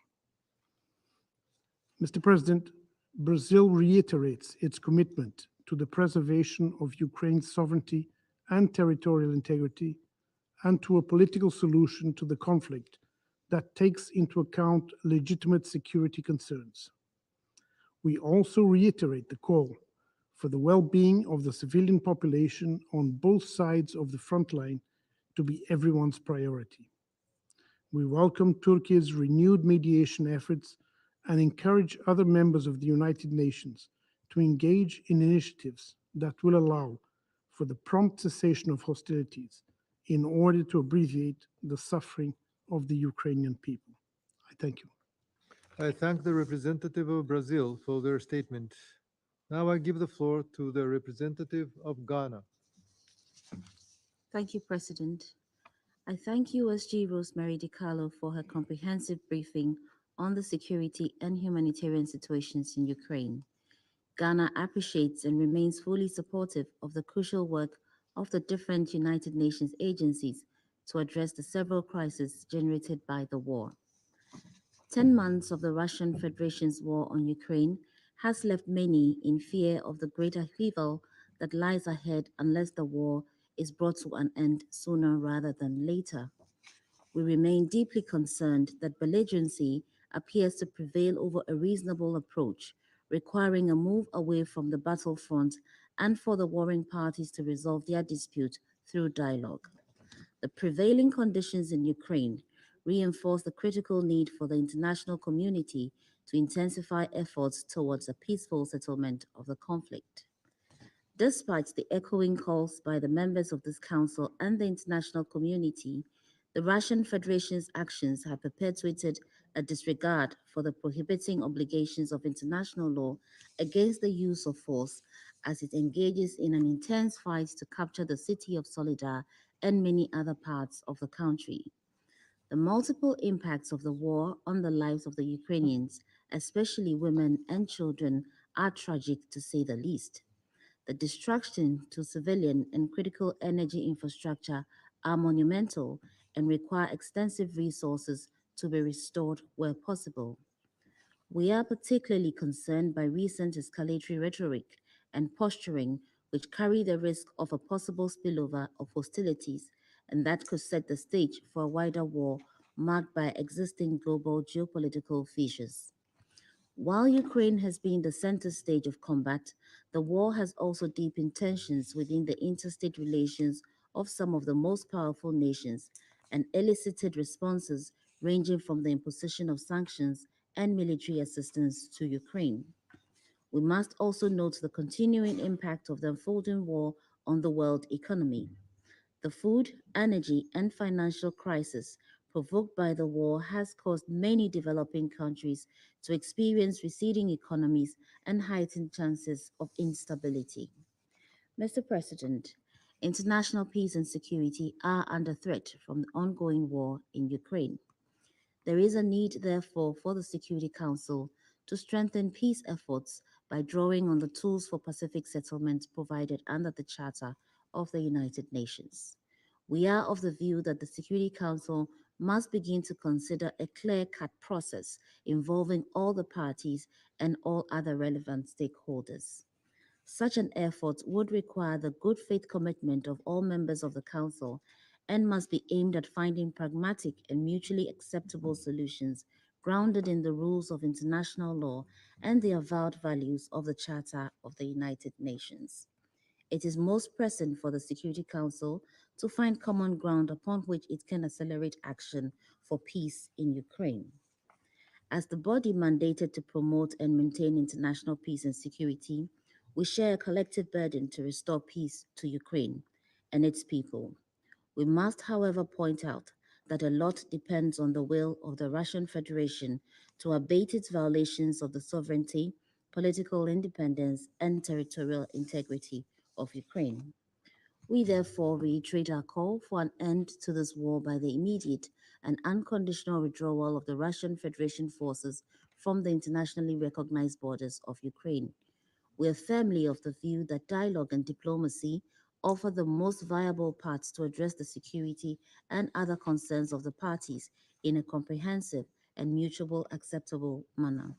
Mr. President, Brazil reiterates its commitment to the preservation of Ukraine's sovereignty and territorial integrity and to a political solution to the conflict that takes into account legitimate security concerns. We also reiterate the call for the well-being of the civilian population on both sides of the front line to be everyone's priority. We welcome Turkey's renewed mediation efforts and encourage other members of the United Nations to engage in initiatives that will allow for the prompt cessation of hostilities in order to abbreviate the suffering of the Ukrainian people. I thank you. I thank the representative of Brazil for their statement. Now I give the floor to the representative of Ghana. Thank you, President. I thank USG Rosemary DiCarlo for her comprehensive briefing on the security and humanitarian situations in Ukraine. Ghana appreciates and remains fully supportive of the crucial work of the different United Nations agencies to address the several crises generated by the war. 10 months of the Russian Federation's war on Ukraine has left many in fear of the great upheaval that lies ahead unless the war is brought to an end sooner rather than later. We remain deeply concerned that belligerency appears to prevail over a reasonable approach, requiring a move away from the battlefront and for the warring parties to resolve their dispute through dialogue. The prevailing conditions in Ukraine reinforce the critical need for the international community to intensify efforts towards a peaceful settlement of the conflict. Despite the echoing calls by the members of this council and the international community, the Russian Federation's actions have perpetuated a disregard for the prohibiting obligations of international law against the use of force as it engages in an intense fight to capture the city of Solidar and many other parts of the country. The multiple impacts of the war on the lives of the Ukrainians, especially women and children, are tragic to say the least. The destruction to civilian and critical energy infrastructure are monumental and require extensive resources to be restored where possible. We are particularly concerned by recent escalatory rhetoric and posturing which carry the risk of a possible spillover of hostilities and that could set the stage for a wider war marked by existing global geopolitical fissures. While Ukraine has been the center stage of combat, the war has also deepened tensions within the interstate relations of some of the most powerful nations and elicited responses ranging from the imposition of sanctions and military assistance to Ukraine. We must also note the continuing impact of the unfolding war on the world economy. The food, energy, and financial crisis provoked by the war has caused many developing countries to experience receding economies and heightened chances of instability. Mr. President, international peace and security are under threat from the ongoing war in Ukraine. There is a need, therefore, for the Security Council to strengthen peace efforts by drawing on the tools for Pacific settlement provided under the Charter of the United Nations. We are of the view that the Security Council must begin to consider a clear-cut process involving all the parties and all other relevant stakeholders. Such an effort would require the good faith commitment of all members of the Council and must be aimed at finding pragmatic and mutually acceptable solutions grounded in the rules of international law and the avowed values of the Charter of the United Nations. It is most pressing for the Security Council to find common ground upon which it can accelerate action for peace in Ukraine. As the body mandated to promote and maintain international peace and security, we share a collective burden to restore peace to Ukraine and its people. We must, however, point out that a lot depends on the will of the Russian Federation to abate its violations of the sovereignty, political independence, and territorial integrity of Ukraine. We therefore reiterate our call for an end to this war by the immediate and unconditional withdrawal of the Russian Federation forces from the internationally recognized borders of Ukraine. We are firmly of the view that dialogue and diplomacy offer the most viable paths to address the security and other concerns of the parties in a comprehensive and mutually acceptable manner.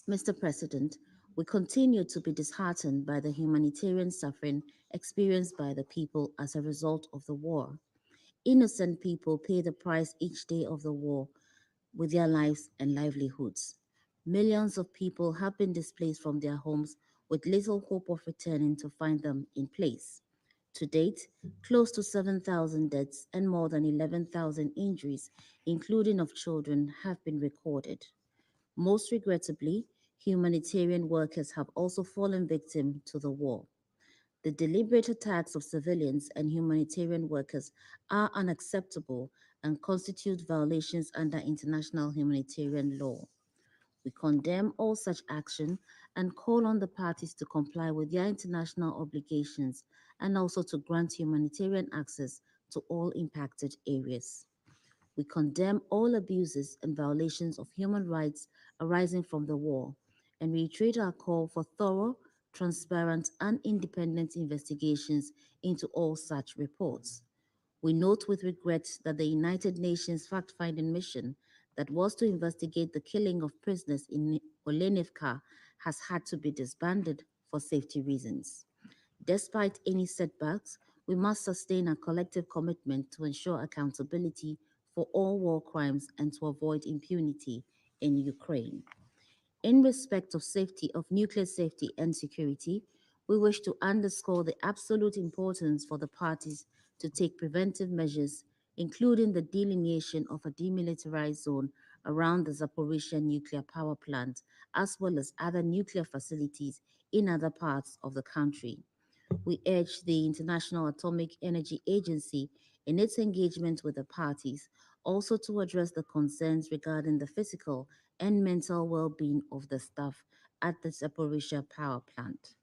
Mr. President, we continue to be disheartened by the humanitarian suffering experienced by the people as a result of the war. Innocent people pay the price each day of the war with their lives and livelihoods. Millions of people have been displaced from their homes with little hope of returning to find them in place. To date, close to 7,000 deaths and more than 11,000 injuries, including of children, have been recorded. Most regrettably, humanitarian workers have also fallen victim to the war. The deliberate attacks of civilians and humanitarian workers are unacceptable and constitute violations under international humanitarian law. We condemn all such action and call on the parties to comply with their international obligations and also to grant humanitarian access to all impacted areas. We condemn all abuses and violations of human rights arising from the war and reiterate our call for thorough, transparent, and independent investigations into all such reports. We note with regret that the United Nations fact-finding mission that was to investigate the killing of prisoners in Olenivka has had to be disbanded for safety reasons. Despite any setbacks, we must sustain a collective commitment to ensure accountability for all war crimes and to avoid impunity in Ukraine. In respect of safety, of nuclear safety and security, we wish to underscore the absolute importance for the parties to take preventive measures, including the delineation of a demilitarized zone around the Zaporizhzhia nuclear power plant, as well as other nuclear facilities in other parts of the country. We urge the International Atomic Energy Agency in its engagement with the parties also to address the concerns regarding the physical and mental well-being of the staff at the Zaporizhzhia power plant.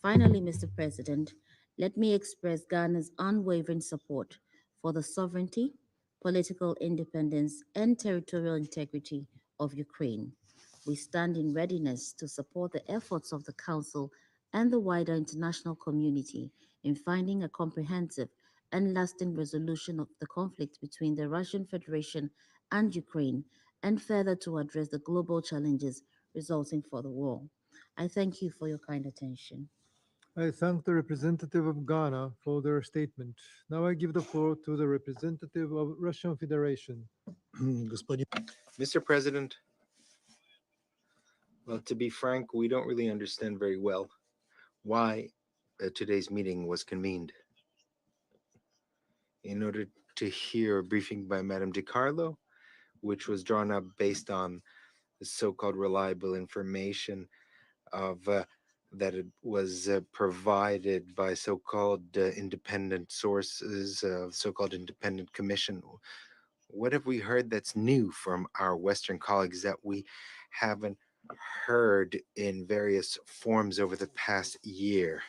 Finally, Mr. President, let me express Ghana's unwavering support for the sovereignty, political independence, and territorial integrity of Ukraine. We stand in readiness to support the efforts of the Council and the wider international community in finding a comprehensive and lasting resolution of the conflict between the Russian Federation and Ukraine, and further to address the global challenges resulting from the war. I thank you for your kind attention. I thank the representative of Ghana for their statement. Now I give the floor to the representative of Russian Federation. Mr. President, well, to be frank, we don't really understand very well why today's meeting was convened. In order to hear a briefing by Madame DiCarlo, which was drawn up based on the so-called reliable information of that it was provided by so-called independent sources, so-called independent commission. What have we heard that's new from our Western colleagues that we haven't heard in various forms over the past year?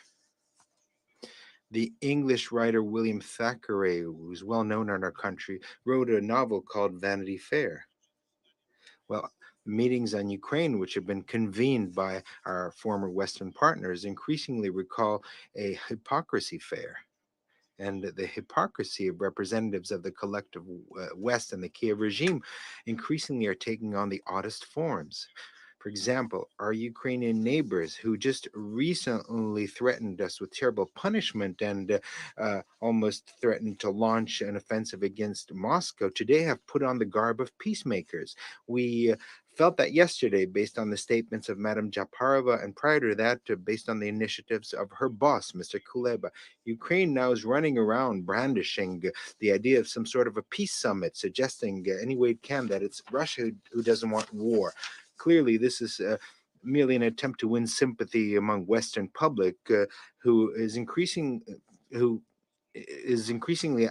The English writer William Thackeray, who's well known in our country, wrote a novel called Vanity Fair. Well, Meetings on Ukraine, which have been convened by our former Western partners, increasingly recall a hypocrisy fair. And the hypocrisy of representatives of the collective West and the Kiev regime increasingly are taking on the oddest forms. For example, our Ukrainian neighbors who just recently threatened us with terrible punishment and almost threatened to launch an offensive against Moscow today have put on the garb of peacemakers. We felt that yesterday based on the statements of Madame Japarova, and prior to that, based on the initiatives of her boss, Mr. Kuleba. Ukraine now is running around brandishing the idea of some sort of a peace summit, suggesting any way it can that it's Russia who doesn't want war. Clearly, this is merely an attempt to win sympathy among Western public, who is increasingly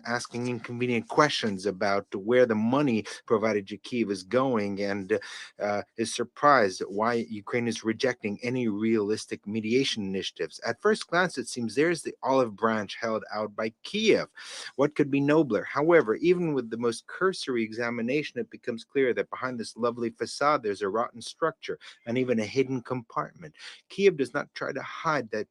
asking inconvenient questions about where the money provided to Kiev is going, and is surprised why Ukraine is rejecting any realistic mediation initiatives. At first glance, it seems there's the olive branch held out by Kiev. What could be nobler? However, even with the most cursory examination, it becomes clear that behind this lovely facade, there's a rotten structure and even a hidden compartment. Kiev does not try to hide that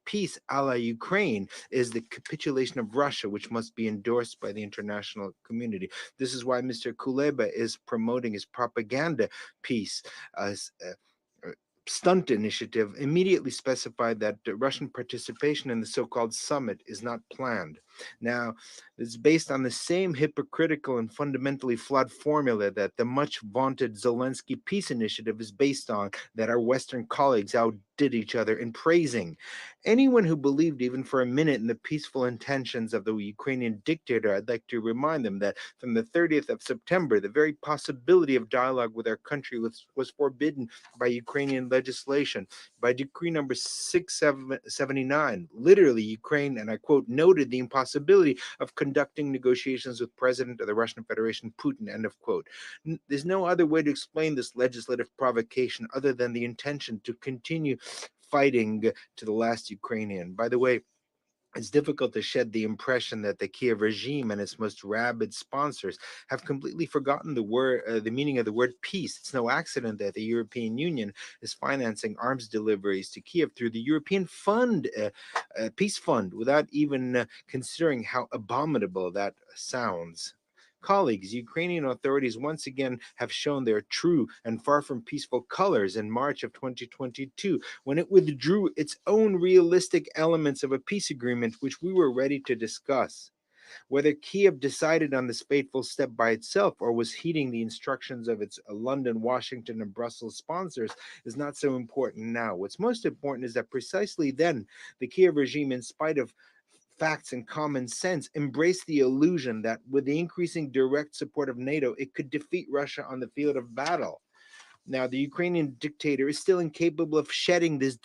peace a la Ukraine is the capitulation of Russia, which must be endorsed by the international community. This is why Mr. Kuleba is promoting his propaganda peace stunt initiative, immediately specified that Russian participation in the so-called summit is not planned. Now, it's based on the same hypocritical and fundamentally flawed formula that the much vaunted Zelensky peace initiative is based on, that our Western colleagues outdid each other in praising. Anyone who believed even for a minute in the peaceful intentions of the Ukrainian dictator, I'd like to remind them that from the 30th of September, the very possibility of dialogue with our country was forbidden by Ukrainian legislation. By decree number 679, literally Ukraine, and I quote, noted the impossibility of conducting negotiations with President of the Russian Federation, Putin, end of quote. There's no other way to explain this legislative provocation other than the intention to continue fighting to the last Ukrainian. By the way, it's difficult to shed the impression that the Kiev regime and its most rabid sponsors have completely forgotten the meaning of the word peace. It's no accident that the European Union is financing arms deliveries to Kiev through the European Peace Fund, without even considering how abominable that sounds. Colleagues, Ukrainian authorities once again have shown their true and far from peaceful colors in March of 2022, when it withdrew its own realistic elements of a peace agreement which we were ready to discuss. Whether Kiev decided on this fateful step by itself or was heeding the instructions of its London, Washington, and Brussels sponsors is not so important now. What's most important is that precisely then, the Kiev regime, in spite of facts and common sense, embraced the illusion that with the increasing direct support of NATO, it could defeat Russia on the field of battle. Now, the Ukrainian dictator is still incapable of shedding this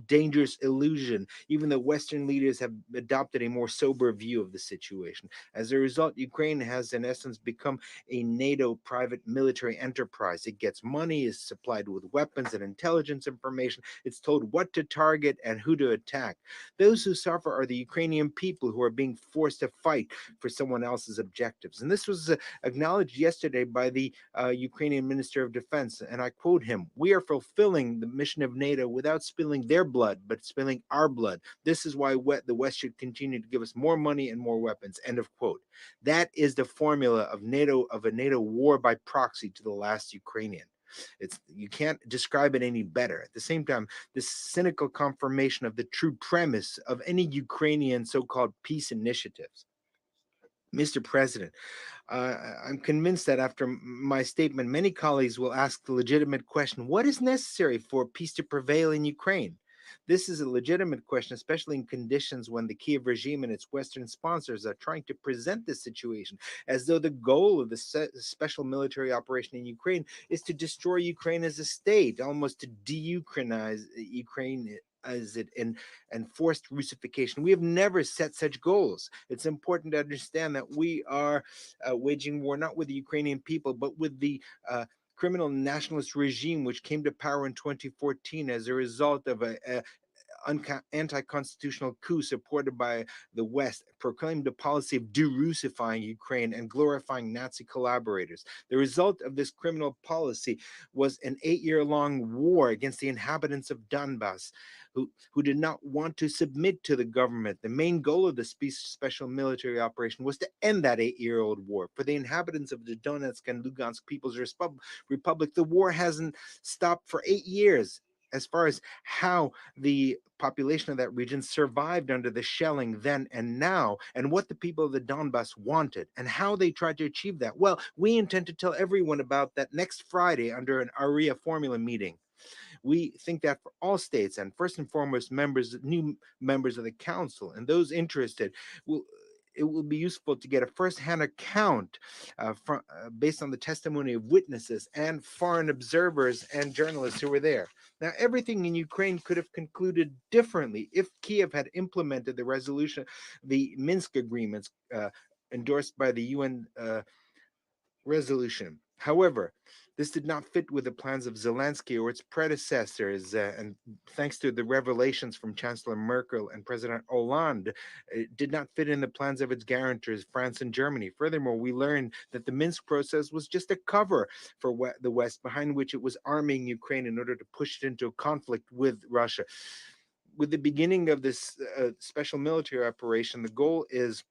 dangerous illusion, even though Western leaders have adopted a more sober view of the situation. As a result, Ukraine has, in essence, become a NATO private military enterprise. It gets money, is supplied with weapons and intelligence information. It's told what to target and who to attack. Those who suffer are the Ukrainian people who are being forced to fight for someone else's objectives. And this was acknowledged yesterday by the Ukrainian Minister of Defense, and I quote him, "We are fulfilling the mission of NATO without spilling their blood, but spilling our blood. This is why the West should continue to give us more money and more weapons," end of quote. That is the formula of a NATO war by proxy to the last Ukrainian. You can't describe it any better. At the same time, this cynical confirmation of the true premise of any Ukrainian so-called peace initiatives. Mr. President, I'm convinced that after my statement, many colleagues will ask the legitimate question, what is necessary for peace to prevail in Ukraine? This is a legitimate question, especially in conditions when the Kiev regime and its Western sponsors are trying to present this situation as though the goal of the special military operation in Ukraine is to destroy Ukraine as a state, almost to de-Ukrainize Ukraine as it and forced Russification. We have never set such goals. It's important to understand that we are waging war not with the Ukrainian people, but with the criminal nationalist regime which came to power in 2014 as a result of anti-constitutional coup supported by the West proclaimed a policy of de-Russifying Ukraine and glorifying Nazi collaborators. The result of this criminal policy was an 8-year-long war against the inhabitants of Donbass, who did not want to submit to the government. The main goal of the special military operation was to end that 8-year-old war. For the inhabitants of the Donetsk and Lugansk People's Republic, the war hasn't stopped for 8 years. As far as how the population of that region survived under the shelling then and now, and what the people of the Donbass wanted, and how they tried to achieve that. Well, we intend to tell everyone about that next Friday under an ARIA formula meeting. We think that for all states, and first and foremost new members of the council and those interested, it will be useful to get a first-hand account based on the testimony of witnesses and foreign observers and journalists who were there. Now, everything in Ukraine could have concluded differently if Kiev had implemented the resolution, the Minsk agreements endorsed by the UN resolution. However, this did not fit with the plans of Zelensky or its predecessors, and thanks to the revelations from Chancellor Merkel and President Hollande, it did not fit in the plans of its guarantors, France and Germany. Furthermore, we learned that the Minsk process was just a cover for the West, behind which it was arming Ukraine in order to push it into a conflict with Russia. With the beginning of this special military operation, the goal is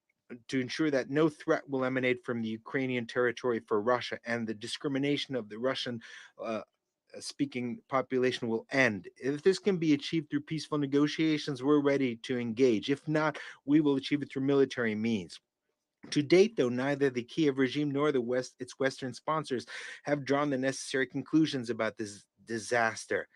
to ensure that no threat will emanate from the Ukrainian territory for Russia, and the discrimination of the Russian speaking population will end. If this can be achieved through peaceful negotiations, we're ready to engage. If not, we will achieve it through military means. To date, though, neither the Kiev regime nor its Western sponsors have drawn the necessary conclusions about this disaster.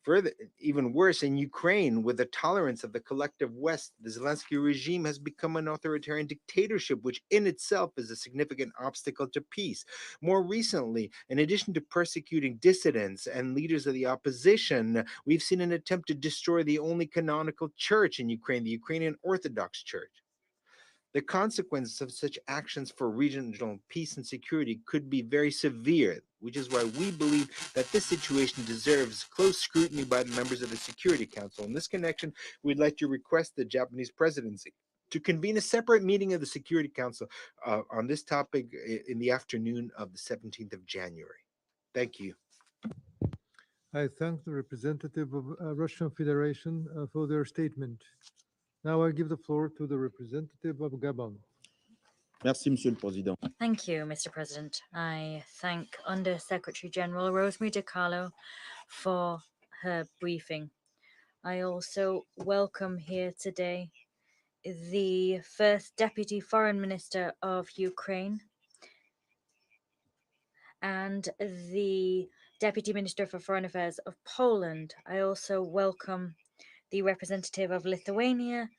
Further, even worse, in Ukraine, with the tolerance of the collective West, the Zelensky regime has become an authoritarian dictatorship, which in itself is a significant obstacle to peace. More recently, in addition to persecuting dissidents and leaders of the opposition, we've seen an attempt to destroy the only canonical church in Ukraine, the Ukrainian Orthodox Church. The consequences of such actions for regional peace and security could be very severe, which is why we believe that this situation deserves close scrutiny by the members of the Security Council. In this connection, we'd like to request the Japanese presidency to convene a separate meeting of the Security Council on this topic in the afternoon of the 17th of January. Thank you. I thank the representative of Russian Federation for their statement. Now I give the floor to the representative of Gabon. Merci, Monsieur le Président. Thank you, Mr. President. I thank Under Secretary General Rosemary DiCarlo for her briefing. I also welcome here today the first Deputy Foreign Minister of Ukraine and the Deputy Minister for Foreign Affairs of Poland. I also welcome the representative of Lithuania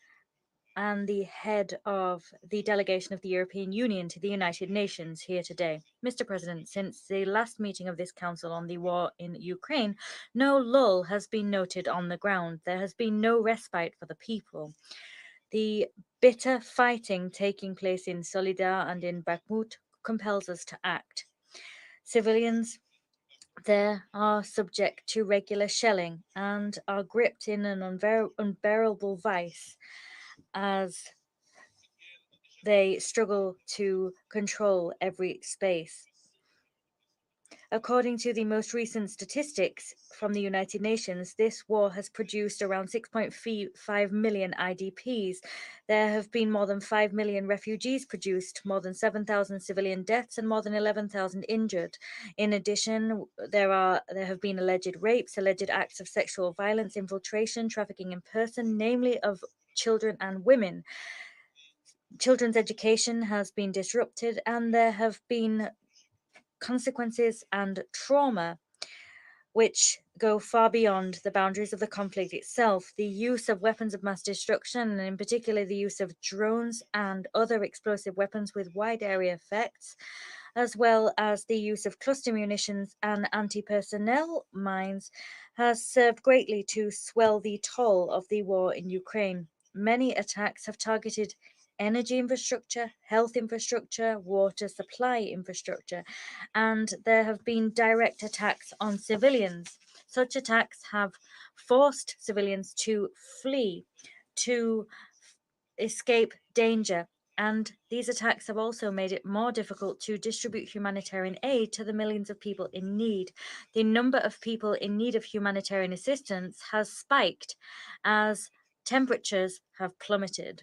and the head of the delegation of the European Union to the United Nations here today. Mr. President, since the last meeting of this council on the war in Ukraine, no lull has been noted on the ground. There has been no respite for the people. The bitter fighting taking place in Solidar and in Bakhmut compels us to act. Civilians there are subject to regular shelling and are gripped in an unbearable vice as they struggle to control every space. According to the most recent statistics from the United Nations, this war has produced around 6.5 million IDPs. There have been more than 5 million refugees produced, more than 7,000 civilian deaths, and more than 11,000 injured. In addition, there have been alleged rapes, alleged acts of sexual violence, infiltration, trafficking in person, namely of children and women. Children's education has been disrupted, and there have been consequences and trauma which go far beyond the boundaries of the conflict itself. The use of weapons of mass destruction, and in particular the use of drones and other explosive weapons with wide area effects, as well as the use of cluster munitions and anti-personnel mines, has served greatly to swell the toll of the war in Ukraine. Many attacks have targeted energy infrastructure, health infrastructure, water supply infrastructure, and there have been direct attacks on civilians. Such attacks have forced civilians to flee, to escape danger, and these attacks have also made it more difficult to distribute humanitarian aid to the millions of people in need. The number of people in need of humanitarian assistance has spiked as temperatures have plummeted.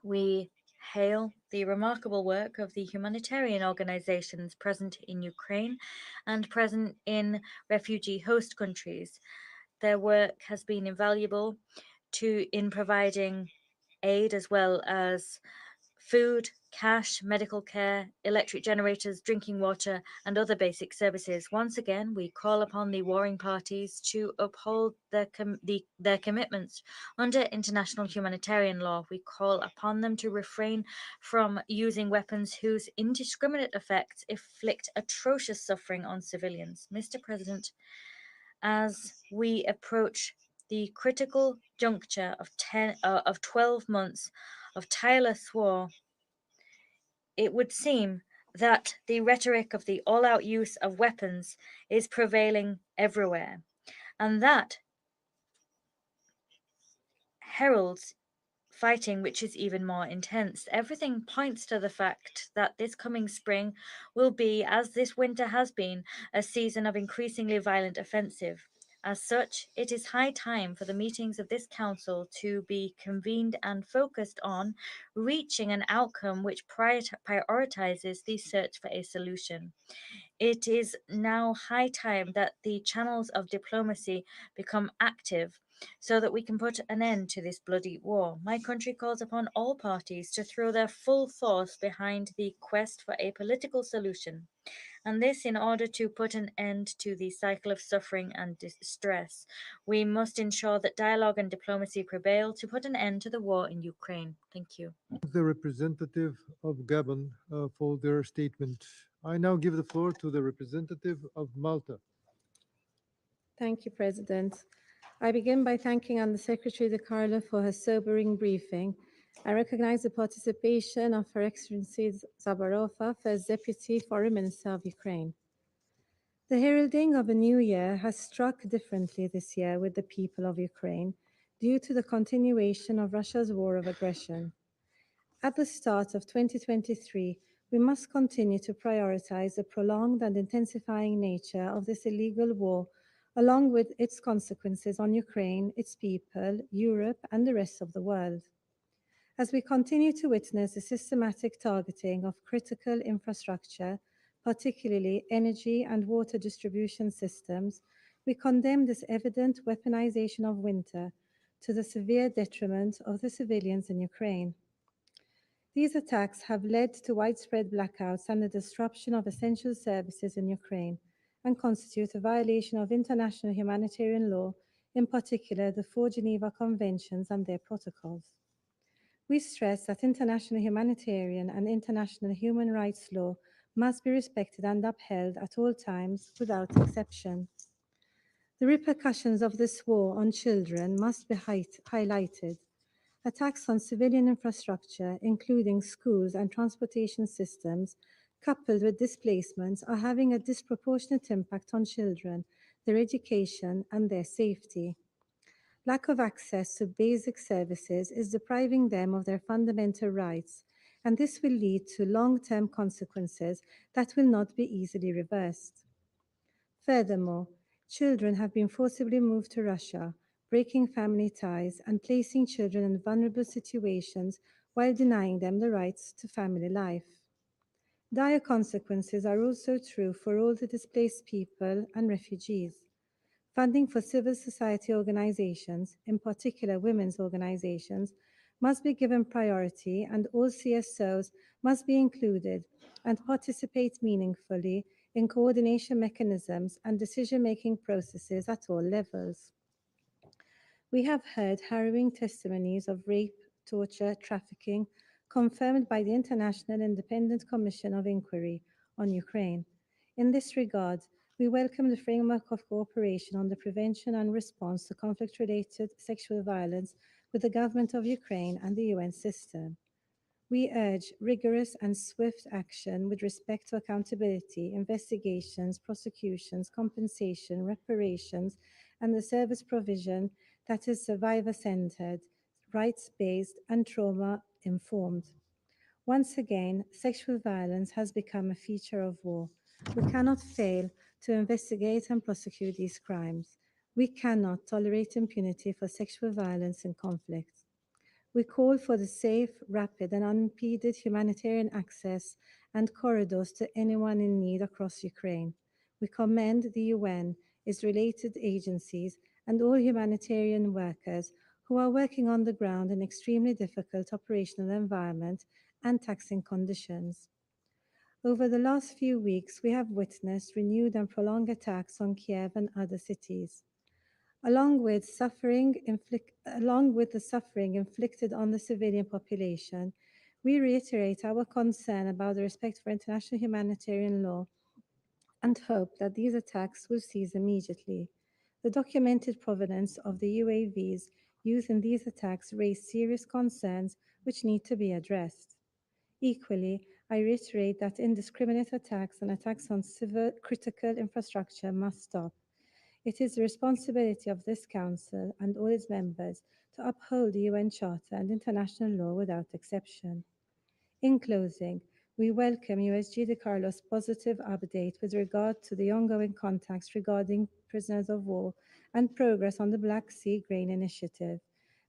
We hail the remarkable work of the humanitarian organizations present in Ukraine and present in refugee host countries. Their work has been invaluable in providing aid as well as food, cash, medical care, electric generators, drinking water, and other basic services. Once again, we call upon the warring parties to uphold their commitments under international humanitarian law. We call upon them to refrain from using weapons whose indiscriminate effects inflict atrocious suffering on civilians. Mr. President, as we approach the critical juncture of 12 months of tireless war, it would seem that the rhetoric of the all-out use of weapons is prevailing everywhere, and that heralds fighting which is even more intense. Everything points to the fact that this coming spring will be, as this winter has been, a season of increasingly violent offensive. As such, it is high time for the meetings of this council to be convened and focused on reaching an outcome which prioritizes the search for a solution. It is now high time that the channels of diplomacy become active so that we can put an end to this bloody war. My country calls upon all parties to throw their full force behind the quest for a political solution, and this in order to put an end to the cycle of suffering and distress. We must ensure that dialogue and diplomacy prevail to put an end to the war in Ukraine. Thank you. The representative of Gabon for their statement. I now give the floor to the representative of Malta. Thank you, President. I begin by thanking Undersecretary De Carlo for her sobering briefing. I recognize the participation of Her Excellency Zabarova as Deputy Foreign Minister of Ukraine. The heralding of a new year has struck differently this year with the people of Ukraine due to the continuation of Russia's war of aggression. At the start of 2023, we must continue to prioritize the prolonged and intensifying nature of this illegal war, along with its consequences on Ukraine, its people, Europe, and the rest of the world. As we continue to witness the systematic targeting of critical infrastructure, particularly energy and water distribution systems, we condemn this evident weaponization of winter to the severe detriment of the civilians in Ukraine. These attacks have led to widespread blackouts and the disruption of essential services in Ukraine and constitute a violation of international humanitarian law, in particular the 4 Geneva Conventions and their protocols. We stress that international humanitarian and international human rights law must be respected and upheld at all times without exception. The repercussions of this war on children must be highlighted. Attacks on civilian infrastructure, including schools and transportation systems, coupled with displacements, are having a disproportionate impact on children, their education, and their safety. Lack of access to basic services is depriving them of their fundamental rights, and this will lead to long-term consequences that will not be easily reversed. Furthermore, children have been forcibly moved to Russia, breaking family ties and placing children in vulnerable situations while denying them the rights to family life. Dire consequences are also true for all the displaced people and refugees. Funding for civil society organizations, in particular women's organizations, must be given priority, and all CSOs must be included and participate meaningfully in coordination mechanisms and decision-making processes at all levels. We have heard harrowing testimonies of rape, torture, trafficking, confirmed by the International Independent Commission of Inquiry on Ukraine. In this regard, we welcome the framework of cooperation on the prevention and response to conflict-related sexual violence with the government of Ukraine and the UN system. We urge rigorous and swift action with respect to accountability, investigations, prosecutions, compensation, reparations, and the service provision that is survivor-centered, rights-based, and trauma-informed. Once again, sexual violence has become a feature of war. We cannot fail to investigate and prosecute these crimes. We cannot tolerate impunity for sexual violence in conflict. We call for the safe, rapid, and unimpeded humanitarian access and corridors to anyone in need across Ukraine. We commend the UN, its related agencies, and all humanitarian workers who are working on the ground in extremely difficult operational environment and taxing conditions. Over the last few weeks, we have witnessed renewed and prolonged attacks on Kiev and other cities. Along with the suffering inflicted on the civilian population, we reiterate our concern about the respect for international humanitarian law and hope that these attacks will cease immediately. The documented provenance of the UAVs used in these attacks raise serious concerns which need to be addressed. Equally, I reiterate that indiscriminate attacks and attacks on civil critical infrastructure must stop. It is the responsibility of this Council and all its members to uphold the UN Charter and international law without exception. In closing, we welcome USG De Carlos' positive update with regard to the ongoing contacts regarding prisoners of war and progress on the Black Sea Grain Initiative,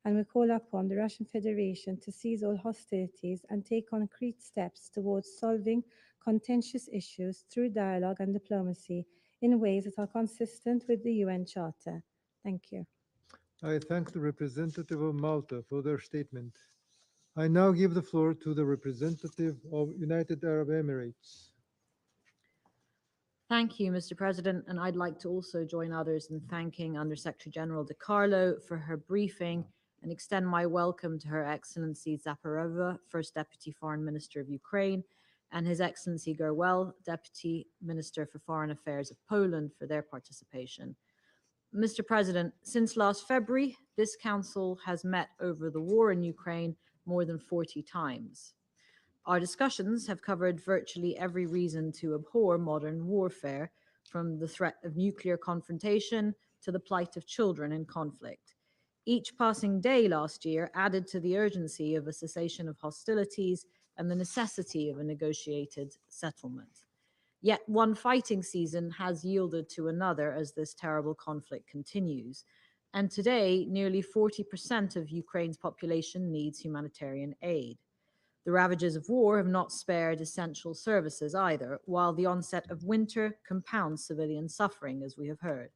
and we call upon the Russian Federation to cease all hostilities and take concrete steps towards solving contentious issues through dialogue and diplomacy in ways that are consistent with the UN Charter. Thank you. I thank the representative of Malta for their statement. I now give the floor to the representative of United Arab Emirates. Thank you, Mr. President, and I'd like to also join others in thanking Undersecretary General De Carlo for her briefing and extend my welcome to Her Excellency Zaparova, First Deputy Foreign Minister of Ukraine, and His Excellency Gerwel, Deputy Minister for Foreign Affairs of Poland, for their participation. Mr. President, since last February, this Council has met over the war in Ukraine more than 40 times. Our discussions have covered virtually every reason to abhor modern warfare, from the threat of nuclear confrontation to the plight of children in conflict. Each passing day last year added to the urgency of a cessation of hostilities and the necessity of a negotiated settlement. Yet one fighting season has yielded to another as this terrible conflict continues. And today, nearly 40% of Ukraine's population needs humanitarian aid. The ravages of war have not spared essential services either, while the onset of winter compounds civilian suffering, as we have heard.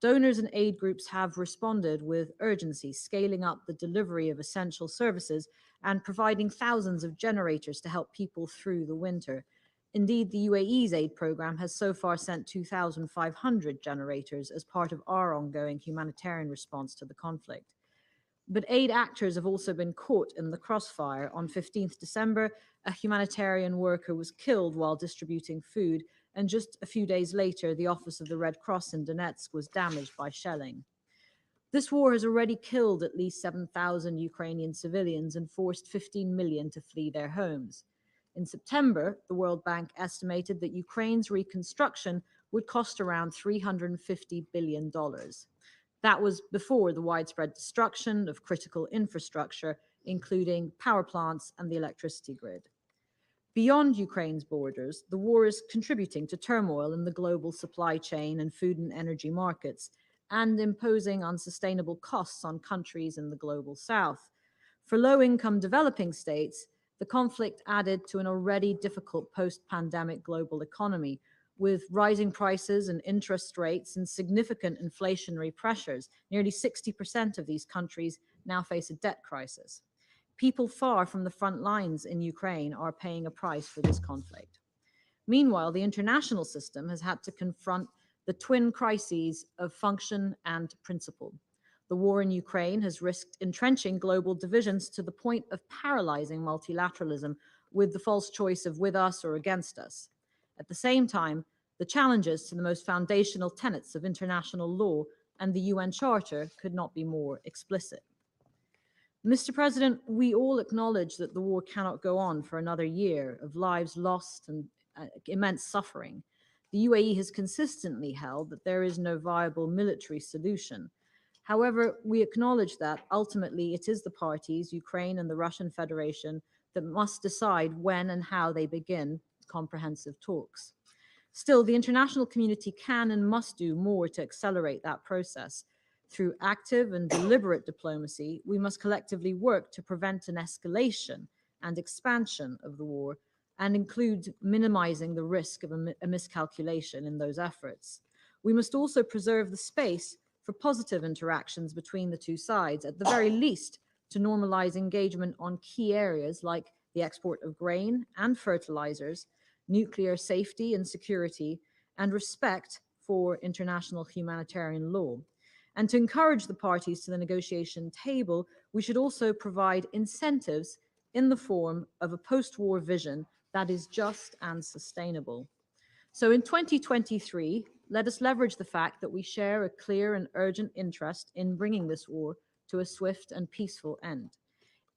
Donors and aid groups have responded with urgency, scaling up the delivery of essential services and providing thousands of generators to help people through the winter. Indeed, the UAE's aid program has so far sent 2,500 generators as part of our ongoing humanitarian response to the conflict. But aid actors have also been caught in the crossfire. On 15th December, a humanitarian worker was killed while distributing food, and just a few days later, the office of the Red Cross in Donetsk was damaged by shelling. This war has already killed at least 7,000 Ukrainian civilians and forced 15 million to flee their homes. In September, the World Bank estimated that Ukraine's reconstruction would cost around $350 billion. That was before the widespread destruction of critical infrastructure, including power plants and the electricity grid. Beyond Ukraine's borders, the war is contributing to turmoil in the global supply chain and food and energy markets, and imposing unsustainable costs on countries in the global south. For low-income developing states, the conflict added to an already difficult post-pandemic global economy, with rising prices and interest rates and significant inflationary pressures. Nearly 60% of these countries now face a debt crisis. People far from the front lines in Ukraine are paying a price for this conflict. Meanwhile, the international system has had to confront the twin crises of function and principle. The war in Ukraine has risked entrenching global divisions to the point of paralyzing multilateralism with the false choice of with us or against us. At the same time, the challenges to the most foundational tenets of international law and the UN Charter could not be more explicit. Mr. President, we all acknowledge that the war cannot go on for another year of lives lost and immense suffering. The UAE has consistently held that there is no viable military solution. However, we acknowledge that ultimately it is the parties, Ukraine and the Russian Federation, that must decide when and how they begin comprehensive talks. Still, the international community can and must do more to accelerate that process. Through active and deliberate diplomacy, we must collectively work to prevent an escalation and expansion of the war and include minimizing the risk of a miscalculation in those efforts. We must also preserve the space for positive interactions between the two sides, at the very least to normalize engagement on key areas like the export of grain and fertilizers, nuclear safety and security, and respect for international humanitarian law. And to encourage the parties to the negotiation table, we should also provide incentives in the form of a post-war vision that is just and sustainable. So in 2023, let us leverage the fact that we share a clear and urgent interest in bringing this war to a swift and peaceful end.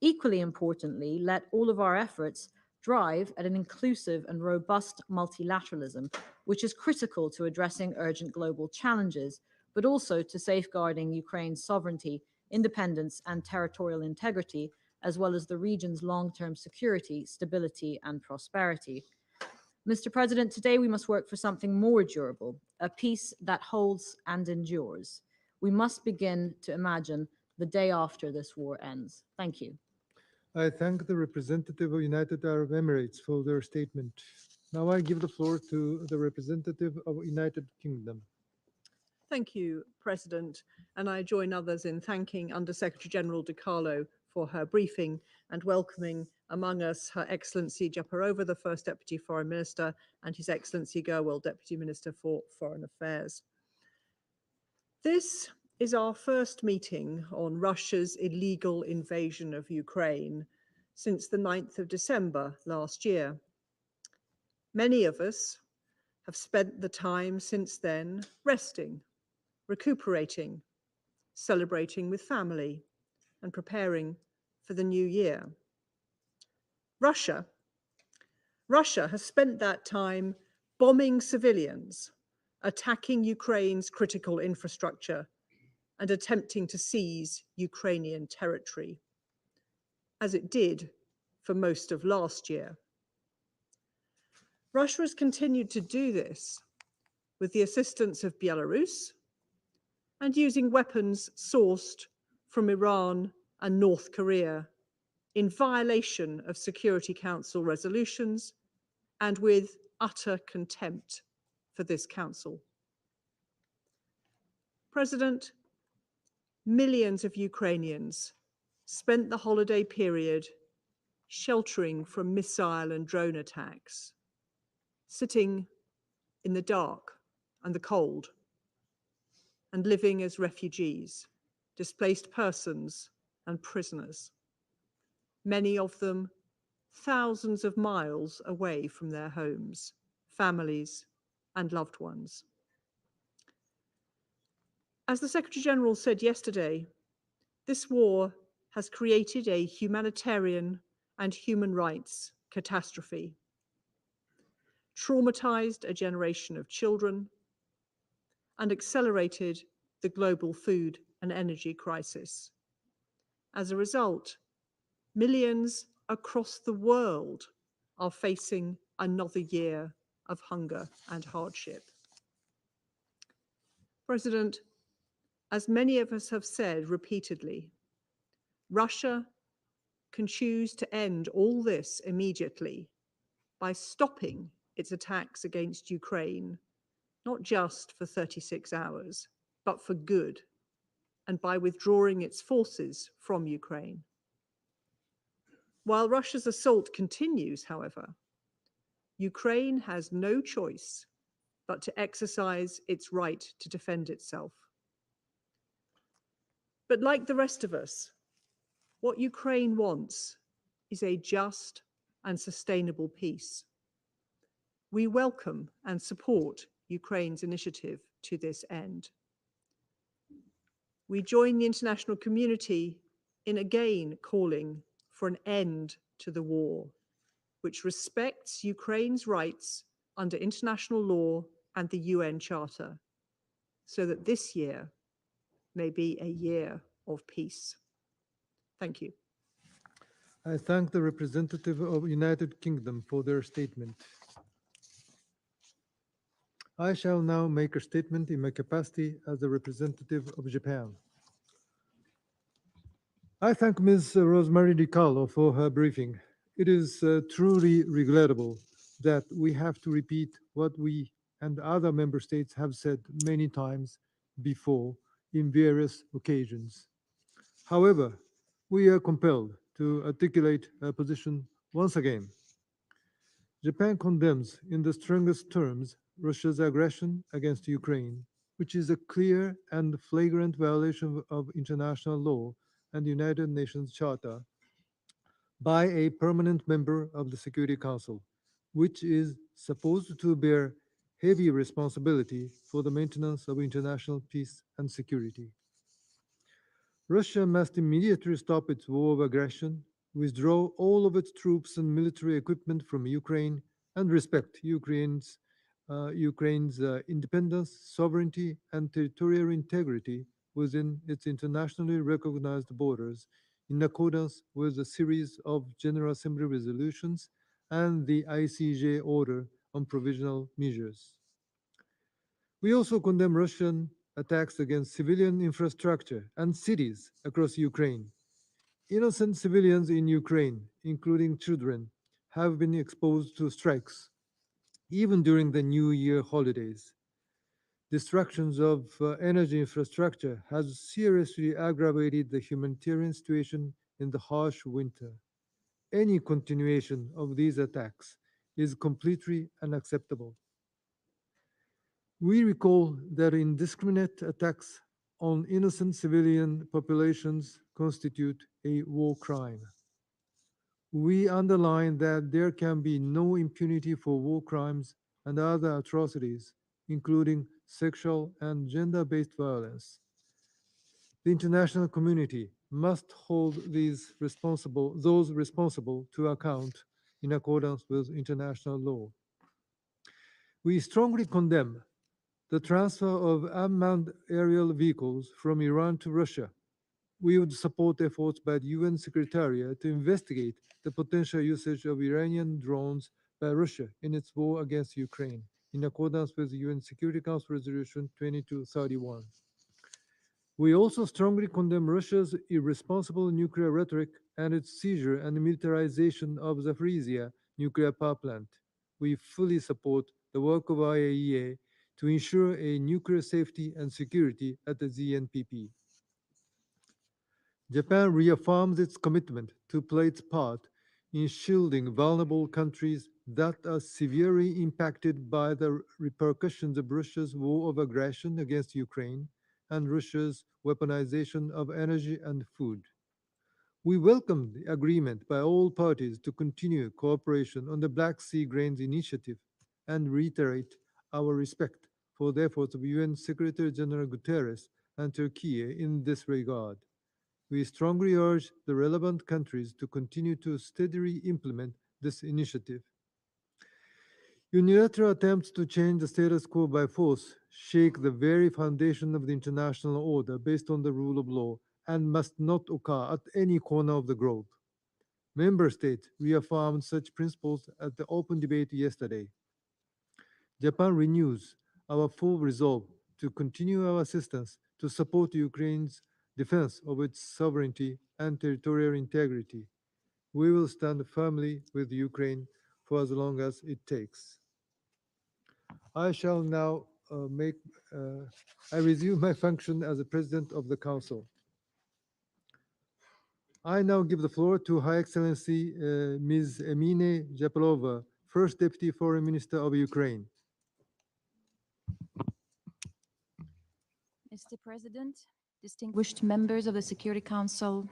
Equally importantly, let all of our efforts drive at an inclusive and robust multilateralism, which is critical to addressing urgent global challenges, but also to safeguarding Ukraine's sovereignty, independence, and territorial integrity, as well as the region's long-term security, stability, and prosperity. Mr. President, today we must work for something more durable, a peace that holds and endures. We must begin to imagine the day after this war ends. Thank you. I thank the representative of United Arab Emirates for their statement. Now I give the floor to the representative of United Kingdom. Thank you, President, and I join others in thanking Under-Secretary General De Carlo for her briefing and welcoming among us Her Excellency Japarova, the First Deputy Foreign Minister, and His Excellency Gerwel, Deputy Minister for Foreign Affairs. This is our first meeting on Russia's illegal invasion of Ukraine since the 9th of December last year. Many of us have spent the time since then resting, recuperating, celebrating with family, and preparing for the new year. Russia has spent that time bombing civilians, attacking Ukraine's critical infrastructure, and attempting to seize Ukrainian territory, as it did for most of last year. Russia has continued to do this with the assistance of Belarus and using weapons sourced from Iran and North Korea in violation of Security Council resolutions and with utter contempt for this council. President, millions of Ukrainians spent the holiday period sheltering from missile and drone attacks, sitting in the dark and the cold, and living as refugees, displaced persons, and prisoners, many of them thousands of miles away from their homes, families, and loved ones. As the Secretary General said yesterday, this war has created a humanitarian and human rights catastrophe, traumatized a generation of children, and accelerated the global food and energy crisis. As a result, millions across the world are facing another year of hunger and hardship. President, as many of us have said repeatedly, Russia can choose to end all this immediately by stopping its attacks against Ukraine, not just for 36 hours, but for good, and by withdrawing its forces from Ukraine. While Russia's assault continues, however, Ukraine has no choice but to exercise its right to defend itself. But like the rest of us, what Ukraine wants is a just and sustainable peace. We welcome and support Ukraine's initiative to this end. We join the international community in again calling for an end to the war, which respects Ukraine's rights under international law and the UN Charter, so that this year may be a year of peace. Thank you. I thank the representative of United Kingdom for their statement. I shall now make a statement in my capacity as the representative of Japan. I thank Ms. Rosemary DiCarlo for her briefing. It is truly regrettable that we have to repeat what we and other member states have said many times before in various occasions. However, we are compelled to articulate our position once again. Japan condemns in the strongest terms Russia's aggression against Ukraine, which is a clear and flagrant violation of international law and the United Nations Charter by a permanent member of the Security Council, which is supposed to bear heavy responsibility for the maintenance of international peace and security. Russia must immediately stop its war of aggression, withdraw all of its troops and military equipment from Ukraine, and respect Ukraine's independence, sovereignty, and territorial integrity within its internationally recognized borders in accordance with a series of General Assembly resolutions and the ICJ order on provisional measures. We also condemn Russian attacks against civilian infrastructure and cities across Ukraine. Innocent civilians in Ukraine, including children, have been exposed to strikes, even during the New Year holidays. Destructions of energy infrastructure has seriously aggravated the humanitarian situation in the harsh winter. Any continuation of these attacks is completely unacceptable. We recall that indiscriminate attacks on innocent civilian populations constitute a war crime. We underline that there can be no impunity for war crimes and other atrocities, including sexual and gender-based violence. The international community must hold those responsible to account in accordance with international law. We strongly condemn the transfer of unmanned aerial vehicles from Iran to Russia. We would support efforts by the UN Secretariat to investigate the potential usage of Iranian drones by Russia in its war against Ukraine, in accordance with the UN Security Council Resolution 2231. We also strongly condemn Russia's irresponsible nuclear rhetoric and its seizure and militarization of Zaporizhia nuclear power plant. We fully support the work of IAEA to ensure a nuclear safety and security at the ZNPP. Japan reaffirms its commitment to play its part in shielding vulnerable countries that are severely impacted by the repercussions of Russia's war of aggression against Ukraine and Russia's weaponization of energy and food. We welcome the agreement by all parties to continue cooperation on the Black Sea Grains Initiative and reiterate our respect for the efforts of UN Secretary General Guterres and Turkey in this regard. We strongly urge the relevant countries to continue to steadily implement this initiative. Unilateral attempts to change the status quo by force shake the very foundation of the international order based on the rule of law and must not occur at any corner of the globe. Member states reaffirmed such principles at the open debate yesterday. Japan renews our full resolve to continue our assistance to support Ukraine's defense of its sovereignty and territorial integrity. We will stand firmly with Ukraine for as long as it takes. I shall now I resume my function as the President of the Council. I now give the floor to Her Excellency Ms. Emine Japarova, First Deputy Foreign Minister of Ukraine. Mr. President, distinguished members of the Security Council,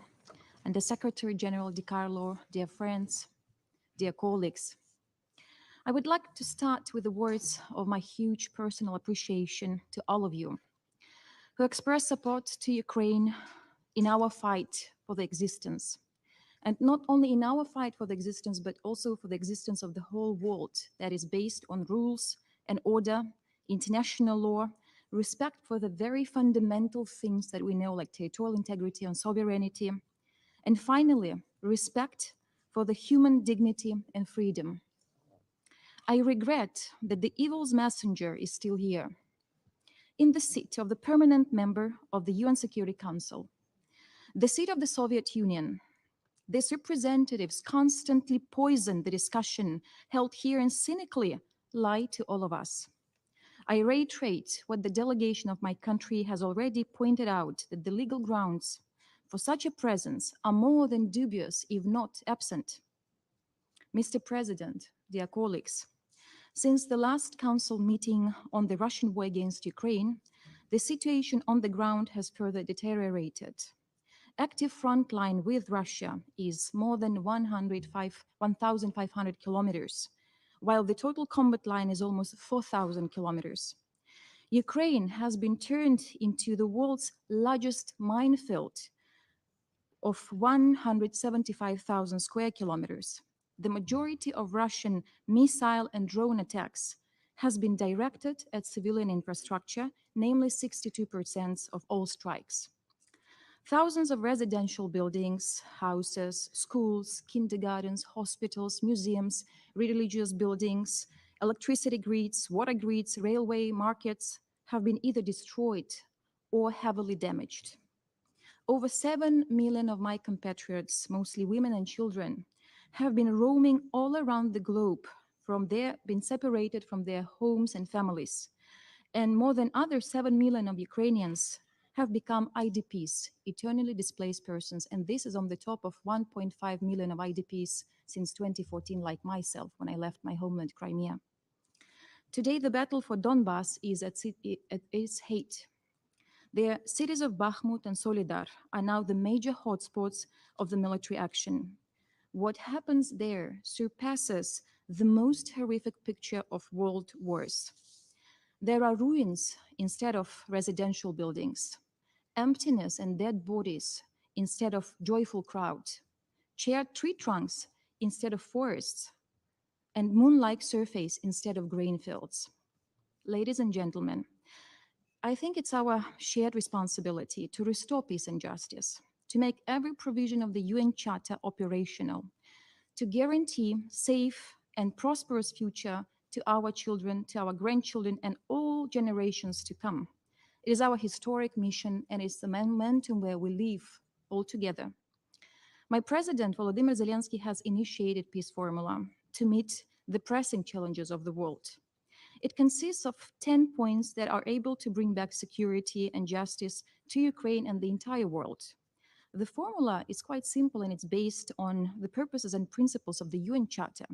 and the Secretary General DiCarlo, dear friends, dear colleagues. I would like to start with the words of my huge personal appreciation to all of you who express support to Ukraine, in our fight for the existence. And not only in our fight for the existence, but also for the existence of the whole world that is based on rules and order, international law, respect for the very fundamental things that we know, like territorial integrity and sovereignty, and finally, respect for the human dignity and freedom. I regret that the evil's messenger is still here, in the seat of the permanent member of the UN Security Council, the seat of the Soviet Union. These representatives constantly poison the discussion held here and cynically lie to all of us. I reiterate what the delegation of my country has already pointed out, that the legal grounds for such a presence are more than dubious, if not absent. Mr. President, dear colleagues, since the last Council meeting on the Russian war against Ukraine, the situation on the ground has further deteriorated. Active front line with Russia is more than 1,500 kilometers, while the total combat line is almost 4,000 kilometers. Ukraine has been turned into the world's largest minefield of 175,000 square kilometers. The majority of Russian missile and drone attacks has been directed at civilian infrastructure, namely 62% of all strikes. Thousands of residential buildings, houses, schools, kindergartens, hospitals, museums, religious buildings, electricity grids, water grids, railway, markets have been either destroyed or heavily damaged. Over 7 million of my compatriots, mostly women and children, have been roaming all around the globe, been separated from their homes and families. And more than other 7 million of Ukrainians have become IDPs, eternally displaced persons. And this is on the top of 1.5 million of IDPs since 2014, like myself, when I left my homeland, Crimea. Today, the battle for Donbass is at its height. The cities of Bakhmut and Solidar are now the major hotspots of the military action. What happens there surpasses the most horrific picture of world wars. There are ruins instead of residential buildings, emptiness and dead bodies instead of joyful crowds, charred tree trunks instead of forests, and moon-like surface instead of grain fields. Ladies and gentlemen, I think it's our shared responsibility to restore peace and justice, to make every provision of the UN Charter operational, to guarantee safe and prosperous future to our children, to our grandchildren, and all generations to come. It is our historic mission, and it's the momentum where we live all together. My president, Volodymyr Zelensky, has initiated Peace Formula to meet the pressing challenges of the world. It consists of 10 points that are able to bring back security and justice to Ukraine and the entire world. The formula is quite simple, and it's based on the purposes and principles of the UN Charter.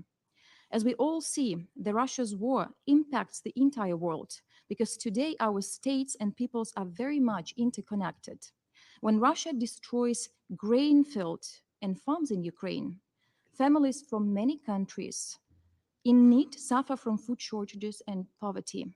As we all see, the Russia's war impacts the entire world because today our states and peoples are very much interconnected. When Russia destroys grain fields and farms in Ukraine, families from many countries in need suffer from food shortages and poverty.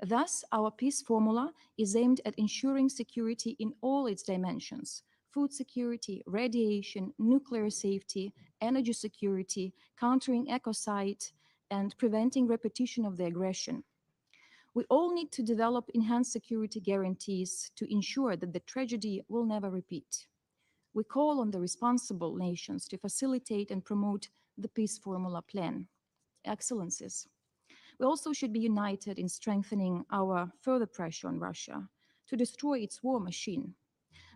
Thus, our peace formula is aimed at ensuring security in all its dimensions: food security, radiation, nuclear safety, energy security, countering ecocide, and preventing repetition of the aggression. We all need to develop enhanced security guarantees to ensure that the tragedy will never repeat. We call on the responsible nations to facilitate and promote the Peace Formula Plan. Excellencies, we also should be united in strengthening our further pressure on Russia to destroy its war machine.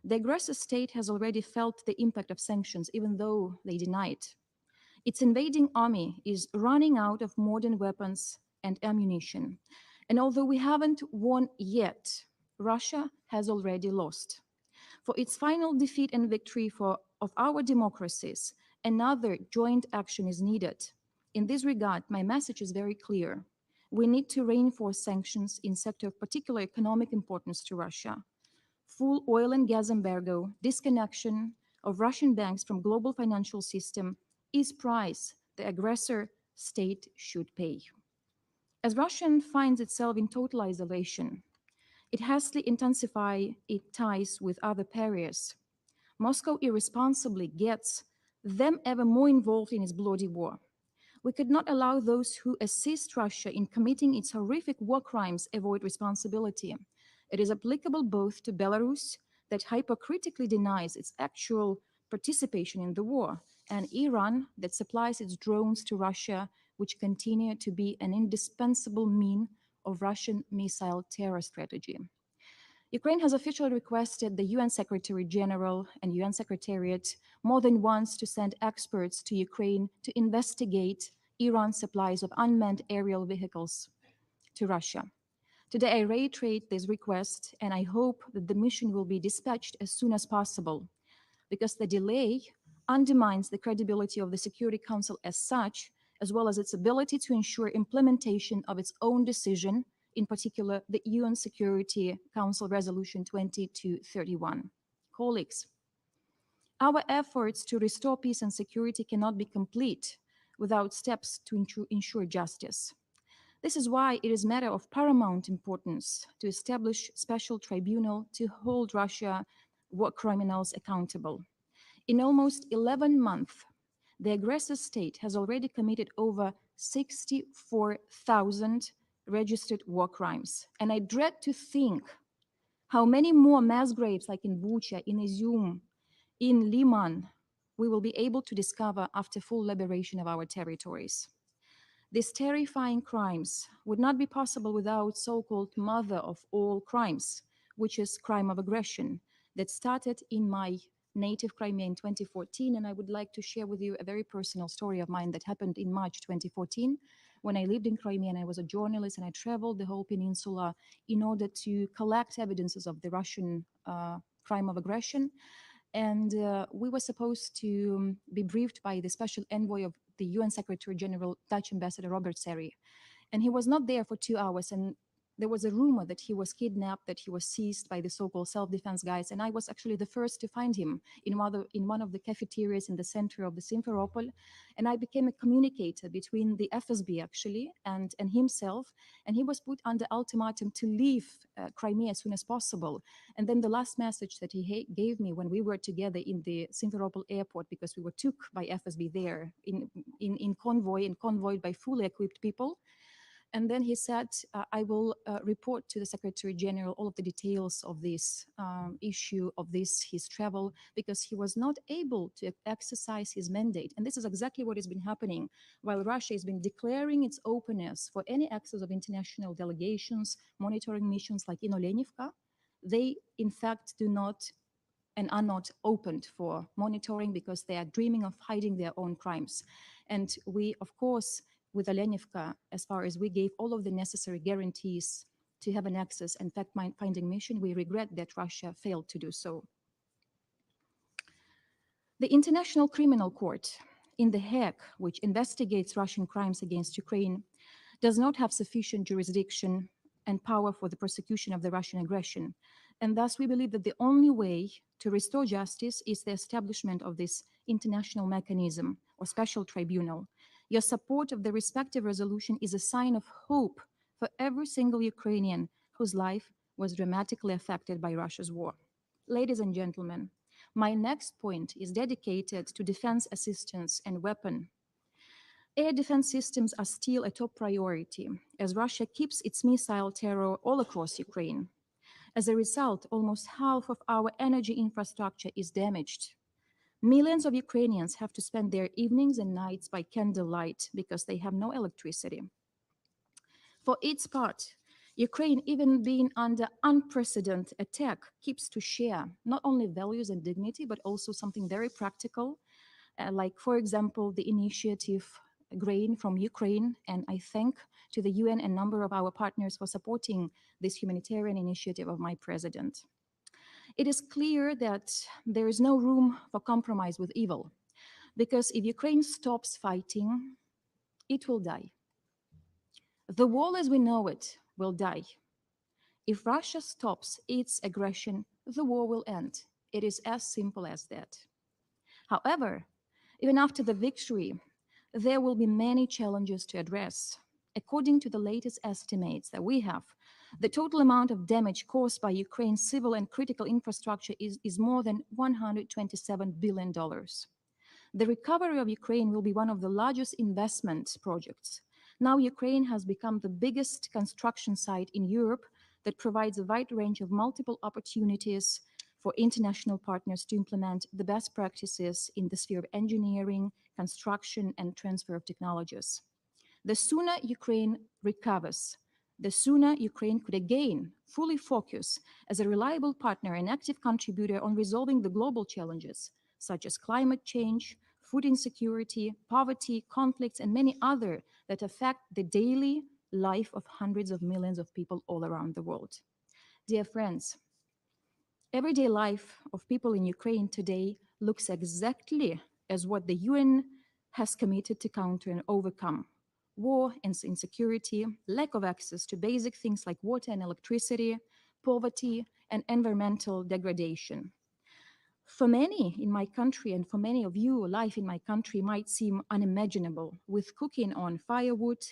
The aggressor state has already felt the impact of sanctions, even though they deny it. Its invading army is running out of modern weapons and ammunition. And although we haven't won yet, Russia has already lost. For its final defeat and victory of our democracies, another joint action is needed. In this regard, my message is very clear. We need to reinforce sanctions in sectors of particular economic importance to Russia. Full oil and gas embargo, disconnection of Russian banks from global financial system is price the aggressor state should pay. As Russia finds itself in total isolation, it has to intensify its ties with other pariahs. Moscow irresponsibly gets them ever more involved in its bloody war. We could not allow those who assist Russia in committing its horrific war crimes avoid responsibility. It is applicable both to Belarus, that hypocritically denies its actual participation in the war, and Iran, that supplies its drones to Russia, which continue to be an indispensable mean of Russian missile terror strategy. Ukraine has officially requested the UN Secretary General and UN Secretariat more than once to send experts to Ukraine to investigate Iran's supplies of unmanned aerial vehicles to Russia. Today, I reiterate this request, and I hope that the mission will be dispatched as soon as possible, because the delay undermines the credibility of the Security Council as such, as well as its ability to ensure implementation of its own decision, in particular the UN Security Council Resolution 2231. Colleagues, our efforts to restore peace and security cannot be complete without steps to ensure justice. This is why it is a matter of paramount importance to establish a special tribunal to hold Russia war criminals accountable. In almost 11 months, the aggressor state has already committed over 64,000 registered war crimes. And I dread to think how many more mass graves like in Bucha, in Izum, in Liman, we will be able to discover after full liberation of our territories. These terrifying crimes would not be possible without so-called mother of all crimes, which is crime of aggression, that started in my native Crimea in 2014. And I would like to share with you a very personal story of mine that happened in March 2014, when I lived in Crimea and I was a journalist and I traveled the whole peninsula in order to collect evidences of the Russian crime of aggression. And we were supposed to be briefed by the special envoy of the UN Secretary General, Dutch Ambassador Robert Serry. And he was not there for 2 hours. And there was a rumor that he was kidnapped, that he was seized by the so-called self-defense guys. And I was actually the first to find him in one of the cafeterias in the center of the Simferopol. And I became a communicator between the FSB actually and himself. And he was put under ultimatum to leave Crimea as soon as possible. And then the last message that he gave me when we were together in the Simferopol airport, because we were took by FSB there in convoy and convoyed by fully equipped people. And then he said, I will report to the Secretary General all of the details of this issue, of his travel, because he was not able to exercise his mandate. And this is exactly what has been happening. While Russia has been declaring its openness for any access of international delegations, monitoring missions like in Olenivka, they in fact do not and are not opened for monitoring because they are dreaming of hiding their own crimes. And we, of course, with Olenivka, as far as we gave all of the necessary guarantees to have an access and fact-finding mission, we regret that Russia failed to do so. The International Criminal Court in The Hague, which investigates Russian crimes against Ukraine, does not have sufficient jurisdiction and power for the prosecution of the Russian aggression. And thus we believe that the only way to restore justice is the establishment of this international mechanism or special tribunal. Your support of the respective resolution is a sign of hope for every single Ukrainian whose life was dramatically affected by Russia's war. Ladies and gentlemen, my next point is dedicated to defense assistance and weapon. Air defense systems are still a top priority as Russia keeps its missile terror all across Ukraine. As a result, almost half of our energy infrastructure is damaged. Millions of Ukrainians have to spend their evenings and nights by candlelight because they have no electricity. For its part, Ukraine, even being under unprecedented attack, keeps to share not only values and dignity, but also something very practical, like, for example, the initiative Grain from Ukraine. And I thank to the UN and a number of our partners for supporting this humanitarian initiative of my president. It is clear that there is no room for compromise with evil, because if Ukraine stops fighting, it will die. The war as we know it will die. If Russia stops its aggression, the war will end. It is as simple as that. However, even after the victory, there will be many challenges to address. according to the latest estimates that we have, the total amount of damage caused by Ukraine's civil and critical infrastructure is more than $127 billion. The recovery of Ukraine will be one of the largest investment projects. Now Ukraine has become the biggest construction site in Europe that provides a wide range of multiple opportunities for international partners to implement the best practices in the sphere of engineering, construction, and transfer of technologies. The sooner Ukraine recovers, the sooner Ukraine could again fully focus as a reliable partner and active contributor on resolving the global challenges, such as climate change, food insecurity, poverty, conflicts, and many other that affect the daily life of hundreds of millions of people all around the world. Dear friends, everyday life of people in Ukraine today looks exactly as what the UN has committed to counter and overcome: war and insecurity, lack of access to basic things like water and electricity, poverty, and environmental degradation. For many in my country, and for many of you, life in my country might seem unimaginable, with cooking on firewood,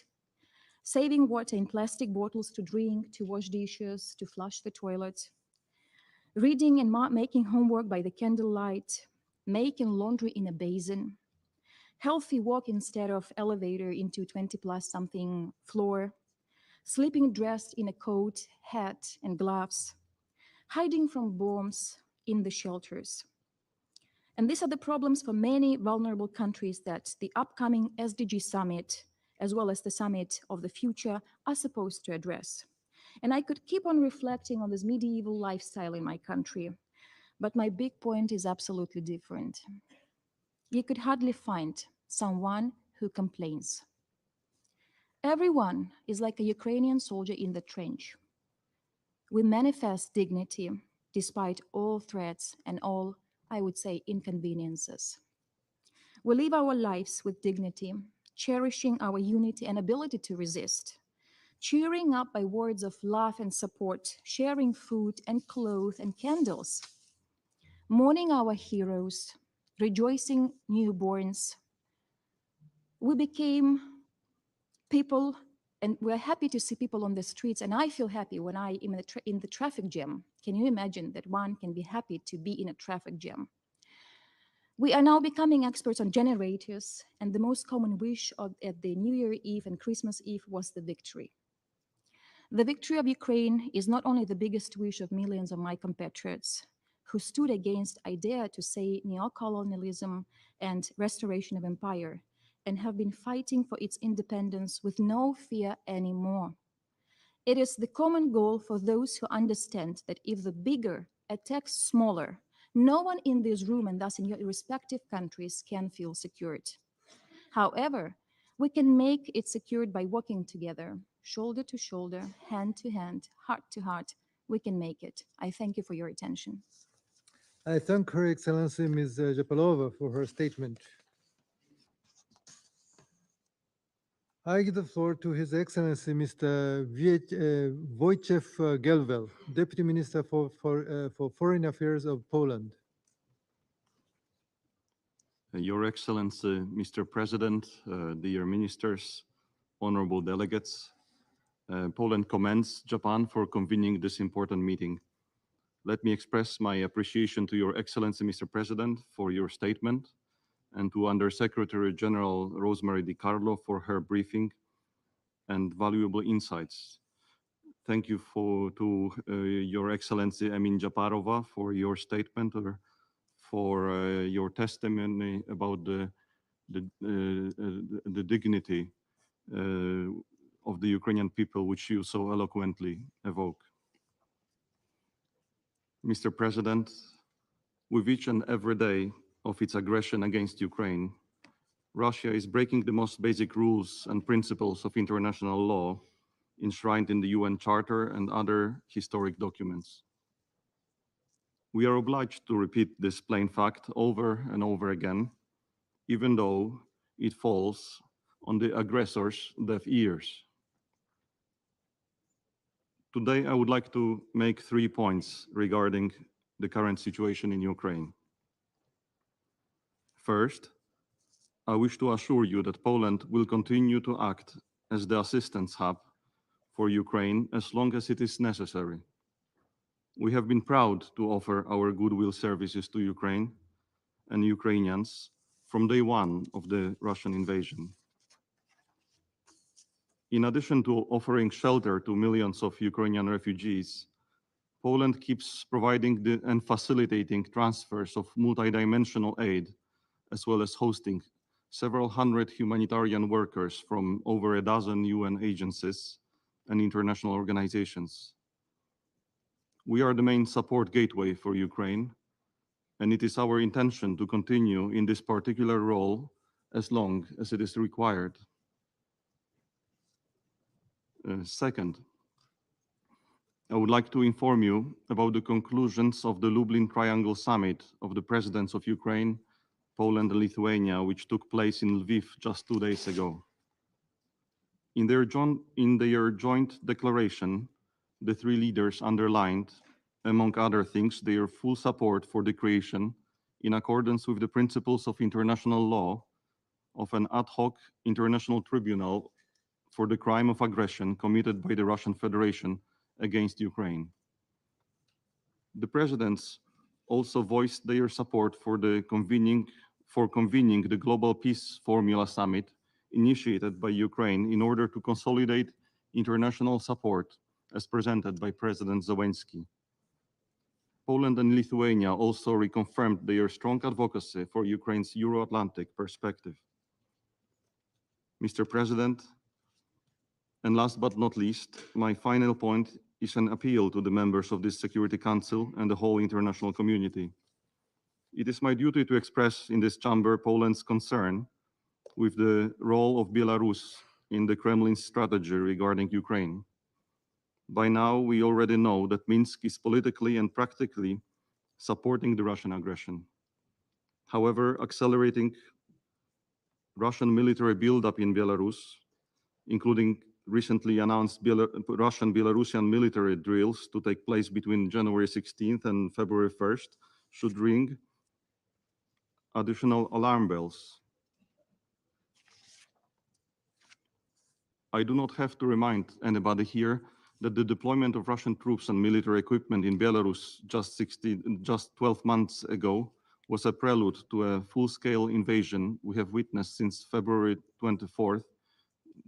saving water in plastic bottles to drink, to wash dishes, to flush the toilet, reading and making homework by the candlelight, making laundry in a basin, healthy walk instead of elevator into 20 plus something floor, sleeping dressed in a coat, hat, and gloves, hiding from bombs in the shelters. And these are the problems for many vulnerable countries that the upcoming SDG summit, as well as the summit of the future, are supposed to address. And I could keep on reflecting on this medieval lifestyle in my country, but my big point is absolutely different. You could hardly find someone who complains. Everyone is like a Ukrainian soldier in the trench. We manifest dignity despite all threats and all, I would say, inconveniences. We live our lives with dignity, cherishing our unity and ability to resist, cheering up by words of love and support, sharing food and clothes and candles, mourning our heroes, rejoicing newborns. We became people, and we're happy to see people on the streets, and I feel happy when I am in the traffic jam. Can you imagine that one can be happy to be in a traffic jam? We are now becoming experts on generators, and the most common wish at the New Year Eve and Christmas Eve was the victory. The victory of Ukraine is not only the biggest wish of millions of my compatriots who stood against, I dare to say, neocolonialism and restoration of empire, and have been fighting for its independence with no fear anymore. It is the common goal for those who understand that if the bigger attacks smaller, no one in this room, and thus in your respective countries, can feel secured. However, we can make it secured by working together, shoulder to shoulder, hand to hand, heart to heart. We can make it. I thank you for your attention. I thank Her Excellency Ms. Japalova for her statement. I give the floor to His Excellency Mr. Wojciech Gelwel, Deputy Minister for Foreign Affairs of Poland. Your Excellency, Mr. President, dear ministers, honorable delegates, Poland commends Japan for convening this important meeting. Let me express my appreciation to Your Excellency, Mr. President, for your statement, and to Under-Secretary General Rosemary DiCarlo for her briefing and valuable insights. Thank you to Your Excellency Emin Japarova for your statement or for your testimony about the dignity of the Ukrainian people, which you so eloquently evoke. Mr. President, with each and every day of its aggression against Ukraine, Russia is breaking the most basic rules and principles of international law enshrined in the UN Charter and other historic documents. We are obliged to repeat this plain fact over and over again, even though it falls on the aggressor's deaf ears. Today, I would like to make 3 points regarding the current situation in Ukraine. First, I wish to assure you that Poland will continue to act as the assistance hub for Ukraine as long as it is necessary. We have been proud to offer our goodwill services to Ukraine and Ukrainians from day one of the Russian invasion. In addition to offering shelter to millions of Ukrainian refugees, Poland keeps providing and facilitating transfers of multidimensional aid, as well as hosting several hundred humanitarian workers from over a dozen UN agencies and international organizations. We are the main support gateway for Ukraine, and it is our intention to continue in this particular role as long as it is required. Second, I would like to inform you about the conclusions of the Lublin Triangle Summit of the presidents of Ukraine, Poland, and Lithuania, which took place in Lviv just 2 days ago. In their joint declaration, the three leaders underlined, among other things, their full support for the creation, in accordance with the principles of international law, of an ad hoc international tribunal for the crime of aggression committed by the Russian Federation against Ukraine. The presidents also voiced their support for convening the Global Peace Formula Summit initiated by Ukraine in order to consolidate international support as presented by President Zelensky. Poland and Lithuania also reconfirmed their strong advocacy for Ukraine's Euro-Atlantic perspective. Mr. President, and last but not least, my final point is an appeal to the members of this Security Council and the whole international community. It is my duty to express in this chamber Poland's concern with the role of Belarus in the Kremlin's strategy regarding Ukraine. By now, we already know that Minsk is politically and practically supporting the Russian aggression. However, accelerating Russian military buildup in Belarus, including recently announced Russian-Belarusian military drills to take place between January 16th and February 1st, should ring additional alarm bells. I do not have to remind anybody here that the deployment of Russian troops and military equipment in Belarus just 12 months ago was a prelude to a full-scale invasion we have witnessed since February 24th,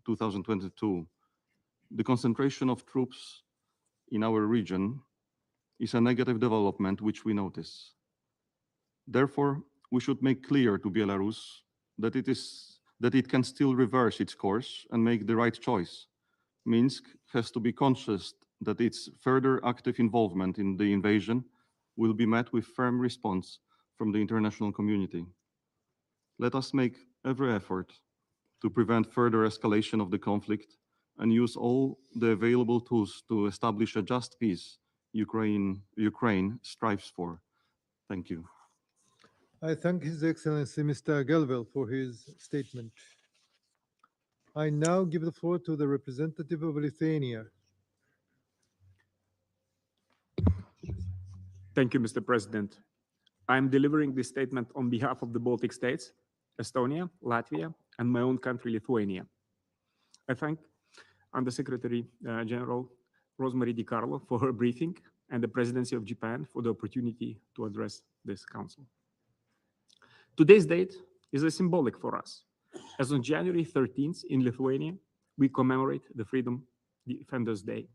2022. The concentration of troops in our region is a negative development which we notice. Therefore, we should make clear to Belarus that it can still reverse its course and make the right choice. Minsk has to be conscious that its further active involvement in the invasion will be met with firm response from the international community. Let us make every effort to prevent further escalation of the conflict and use all the available tools to establish a just peace Ukraine strives for. Thank you. I thank His Excellency Mr. Gelvel for his statement. I now give the floor to the representative of Lithuania. Thank you, Mr. President. I am delivering this statement on behalf of the Baltic states, Estonia, Latvia, and my own country, Lithuania. I thank Undersecretary General Rosemary DiCarlo for her briefing and the Presidency of Japan for the opportunity to address this Council. Today's date is symbolic for us, as on January 13th in Lithuania, we commemorate the Freedom Defenders Day.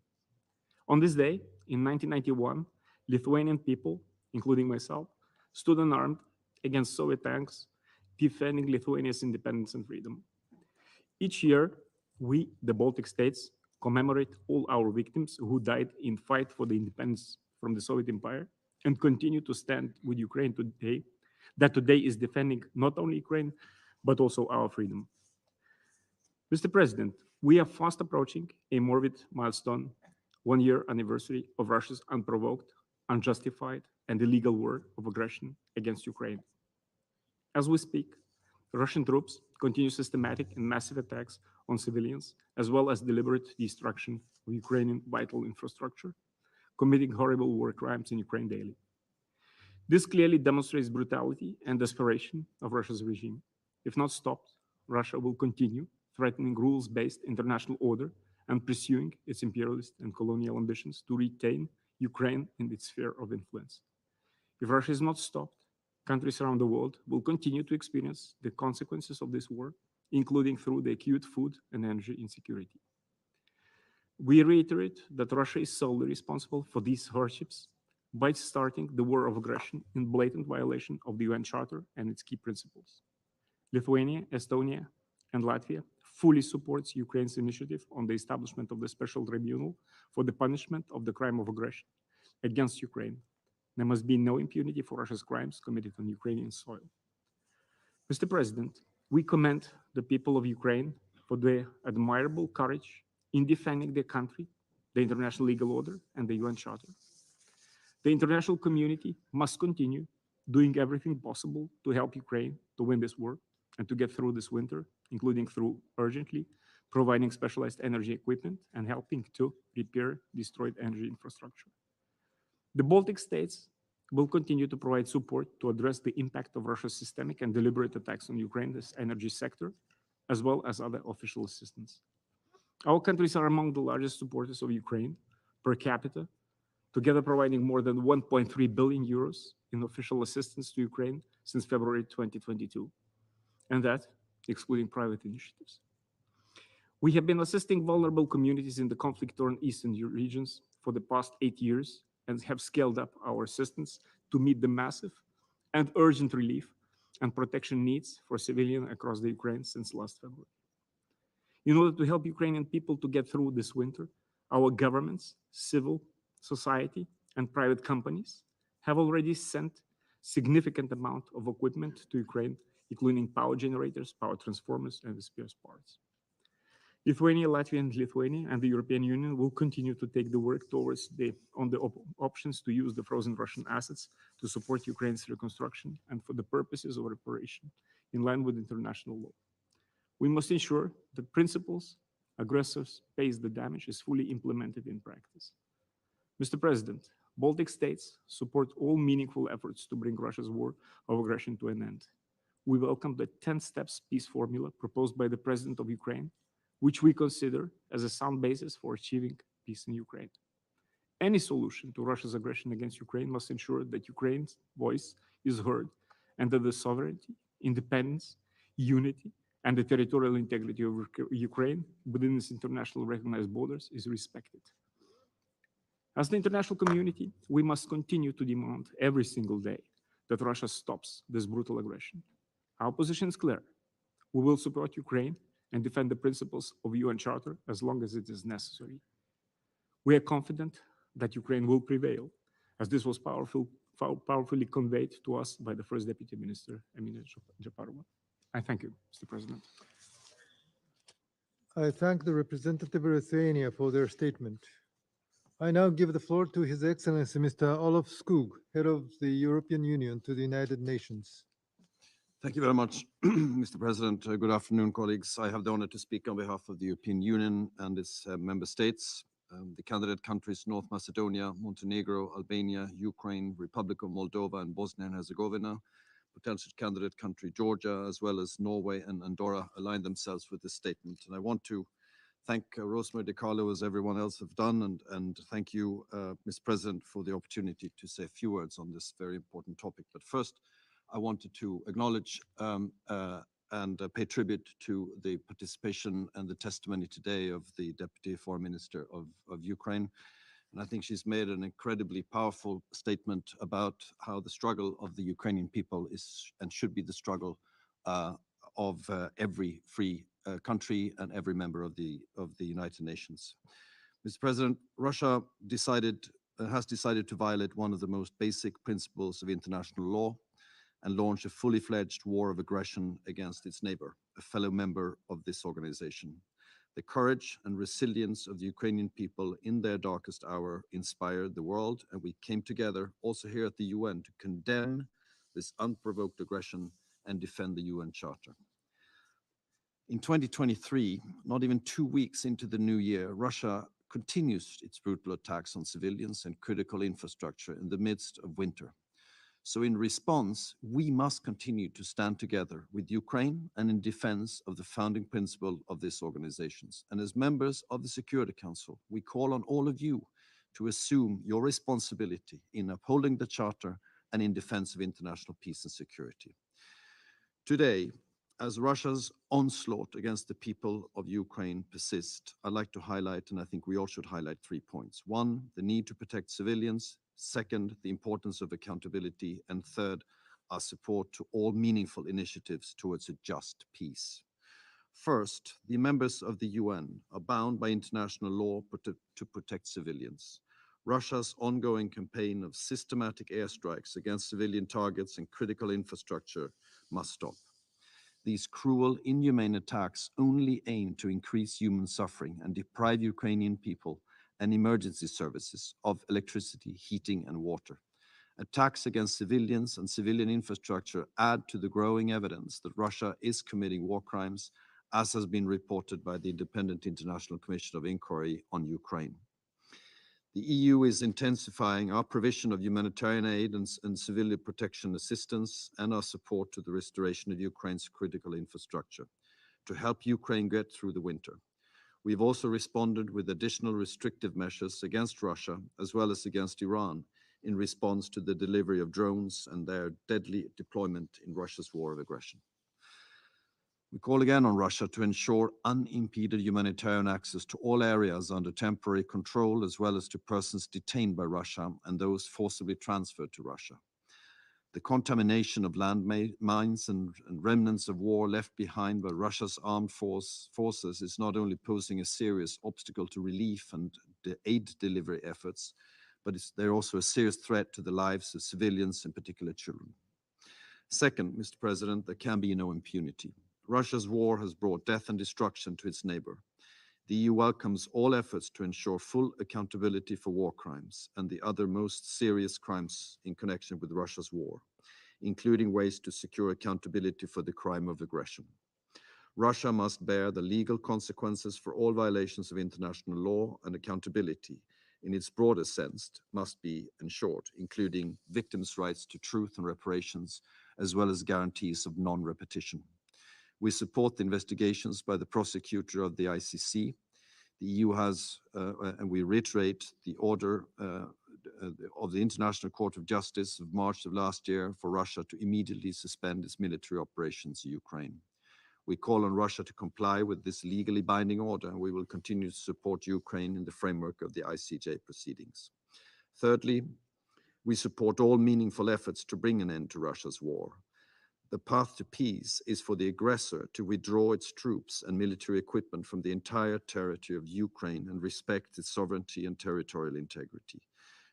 On this day, in 1991, Lithuanian people, including myself, stood unarmed against Soviet tanks, defending Lithuania's independence and freedom. Each year, we, the Baltic states, commemorate all our victims who died in fight for the independence from the Soviet Empire and continue to stand with Ukraine today, that today is defending not only Ukraine, but also our freedom. Mr. President, we are fast approaching a morbid milestone, 1-year anniversary of Russia's unprovoked, unjustified, and illegal war of aggression against Ukraine. As we speak, Russian troops continue systematic and massive attacks on civilians, as well as deliberate destruction of Ukrainian vital infrastructure, committing horrible war crimes in Ukraine daily. This clearly demonstrates brutality and desperation of Russia's regime. If not stopped, Russia will continue threatening rules-based international order and pursuing its imperialist and colonial ambitions to retain Ukraine in its sphere of influence. If Russia is not stopped, countries around the world will continue to experience the consequences of this war, including through the acute food and energy insecurity. We reiterate that Russia is solely responsible for these hardships by starting the war of aggression in blatant violation of the UN Charter and its key principles. Lithuania, Estonia, and Latvia fully supports Ukraine's initiative on the establishment of the Special Tribunal for the punishment of the crime of aggression against Ukraine. There must be no impunity for Russia's crimes committed on Ukrainian soil. Mr. President, we commend the people of Ukraine for their admirable courage in defending their country, the international legal order, and the UN Charter. The international community must continue doing everything possible to help Ukraine to win this war and to get through this winter, including through urgently providing specialized energy equipment and helping to repair destroyed energy infrastructure. The Baltic states will continue to provide support to address the impact of Russia's systemic and deliberate attacks on Ukraine's energy sector, as well as other official assistance. Our countries are among the largest supporters of Ukraine per capita, together providing more than 1.3 billion euros in official assistance to Ukraine since February 2022, and that excluding private initiatives. We have been assisting vulnerable communities in the conflict-torn eastern regions for the past 8 years and have scaled up our assistance to meet the massive and urgent relief and protection needs for civilians across the Ukraine since last February. In order to help Ukrainian people to get through this winter, our governments, civil society, and private companies have already sent significant amount of equipment to Ukraine, including power generators, power transformers, and spare parts. Lithuania, Latvia, and Lithuania and the European Union will continue to take the work towards the options to use the frozen Russian assets to support Ukraine's reconstruction and for the purposes of reparation in line with international law. We must ensure that principles, aggressors pays the damage is fully implemented in practice. Mr. President, Baltic states support all meaningful efforts to bring Russia's war of aggression to an end. We welcome the 10 steps peace formula proposed by the President of Ukraine, which we consider as a sound basis for achieving peace in Ukraine. Any solution to Russia's aggression against Ukraine must ensure that Ukraine's voice is heard and that the sovereignty, independence, unity, and the territorial integrity of Ukraine within its internationally recognized borders is respected. As the international community, we must continue to demand every single day that Russia stops this brutal aggression. Our position is clear. We will support Ukraine and defend the principles of UN Charter as long as it is necessary. We are confident that Ukraine will prevail, as this was powerfully conveyed to us by the First Deputy Minister, Emina Japarova. I thank you, Mr. President. I thank the representative of Lithuania for their statement. I now give the floor to His Excellency Mr. Olof Skog, Head of the European Union to the United Nations. Thank you very much, Mr. President. Good afternoon, colleagues. I have the honor to speak on behalf of the European Union and its member states, the candidate countries North Macedonia, Montenegro, Albania, Ukraine, Republic of Moldova, and Bosnia and Herzegovina, potential candidate country Georgia, as well as Norway and Andorra, align themselves with this statement. And I want to thank Rosemary DiCarlo, as everyone else have done, and thank you, Mr. President, for the opportunity to say a few words on this very important topic. But first, I wanted to acknowledge and pay tribute to the participation and the testimony today of the Deputy Foreign Minister of Ukraine. And I think she's made an incredibly powerful statement about how the struggle of the Ukrainian people is and should be the struggle of every free country and every member of the United Nations. Mr. President, Russia has decided to violate one of the most basic principles of international law and launch a fully fledged war of aggression against its neighbor, a fellow member of this organization. The courage and resilience of the Ukrainian people in their darkest hour inspired the world, and we came together also here at the UN to condemn this unprovoked aggression and defend the UN Charter. In 2023, not even 2 weeks into the new year, Russia continues its brutal attacks on civilians and critical infrastructure in the midst of winter. So in response, we must continue to stand together with Ukraine and in defense of the founding principle of these organizations. And as members of the Security Council, we call on all of you to assume your responsibility in upholding the Charter and in defense of international peace and security. Today, as Russia's onslaught against the people of Ukraine persists, I'd like to highlight, and I think we all should highlight, 3 points. One, the need to protect civilians. Second, the importance of accountability. And third, our support to all meaningful initiatives towards a just peace. First, the members of the UN are bound by international law to protect civilians. Russia's ongoing campaign of systematic airstrikes against civilian targets and critical infrastructure must stop. These cruel, inhumane attacks only aim to increase human suffering and deprive Ukrainian people and emergency services of electricity, heating, and water. Attacks against civilians and civilian infrastructure add to the growing evidence that Russia is committing war crimes, as has been reported by the Independent International Commission of Inquiry on Ukraine. The EU is intensifying our provision of humanitarian aid and civilian protection assistance and our support to the restoration of Ukraine's critical infrastructure to help Ukraine get through the winter. We've also responded with additional restrictive measures against Russia as well as against Iran in response to the delivery of drones and their deadly deployment in Russia's war of aggression. We call again on Russia to ensure unimpeded humanitarian access to all areas under temporary control, as well as to persons detained by Russia and those forcibly transferred to Russia. The contamination of landmines and remnants of war left behind by Russia's armed forces is not only posing a serious obstacle to relief and the aid delivery efforts, but they're also a serious threat to the lives of civilians, in particular children. Second, Mr. President, there can be no impunity. Russia's war has brought death and destruction to its neighbor. The EU welcomes all efforts to ensure full accountability for war crimes and the other most serious crimes in connection with Russia's war, including ways to secure accountability for the crime of aggression. Russia must bear the legal consequences for all violations of international law, and accountability in its broader sense must be ensured, including victims' rights to truth and reparations, as well as guarantees of non-repetition. We support the investigations by the prosecutor of the ICC. The EU has, and we reiterate the order of the International Court of Justice of March of last year for Russia to immediately suspend its military operations in Ukraine. We call on Russia to comply with this legally binding order, and we will continue to support Ukraine in the framework of the ICJ proceedings. Thirdly, we support all meaningful efforts to bring an end to Russia's war. The path to peace is for the aggressor to withdraw its troops and military equipment from the entire territory of Ukraine and respect its sovereignty and territorial integrity.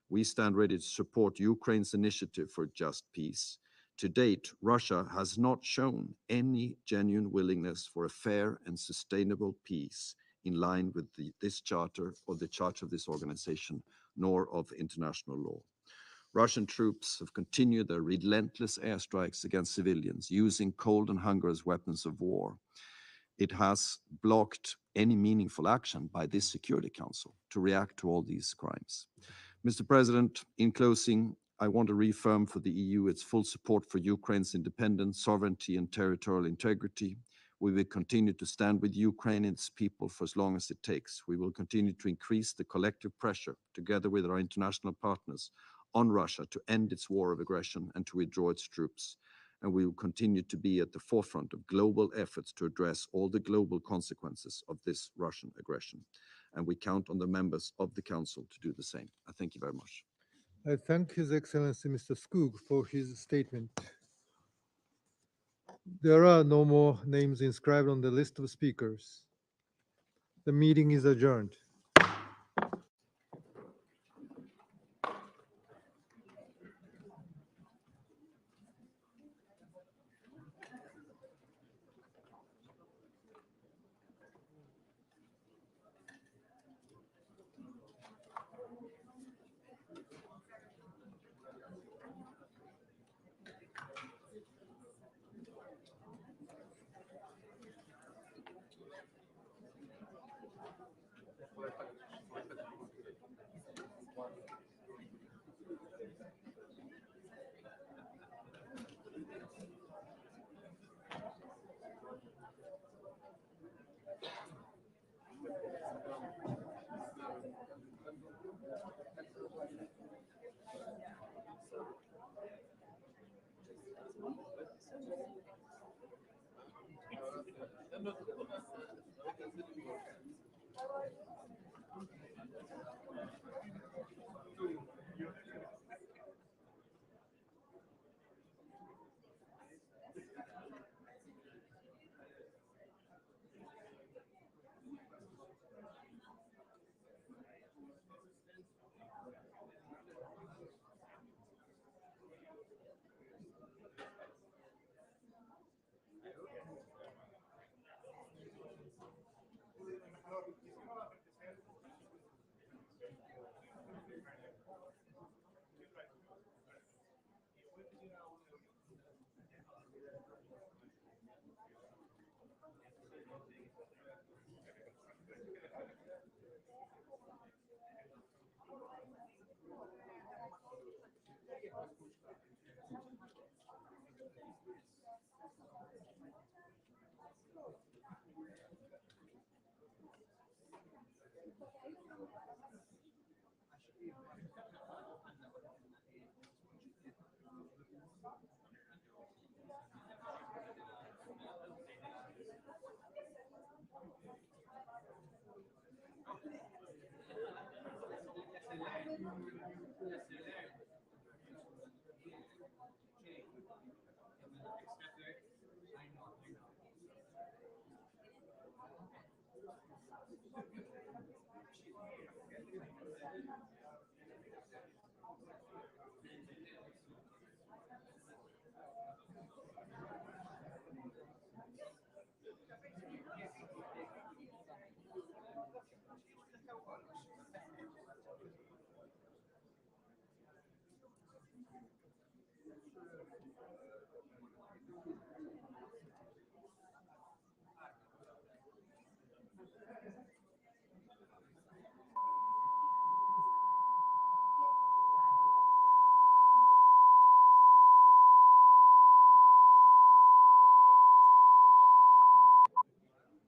We stand ready to support Ukraine's initiative for just peace. To date, Russia has not shown any genuine willingness for a fair and sustainable peace in line with this charter or the charter of this organization, nor of international law. Russian troops have continued their relentless airstrikes against civilians, using cold and hunger as weapons of war. It has blocked any meaningful action by this Security Council to react to all these crimes. Mr. President, in closing, I want to reaffirm for the EU its full support for Ukraine's independence, sovereignty, and territorial integrity. We will continue to stand with Ukraine and its people for as long as it takes. We will continue to increase the collective pressure, together with our international partners, on Russia to end its war of aggression and to withdraw its troops. And we will continue to be at the forefront of global efforts to address all the global consequences of this Russian aggression. And we count on the members of the Council to do the same. I thank you very much. I thank His Excellency Mr. Skoog for his statement. There are no more names inscribed on the list of speakers. The meeting is adjourned.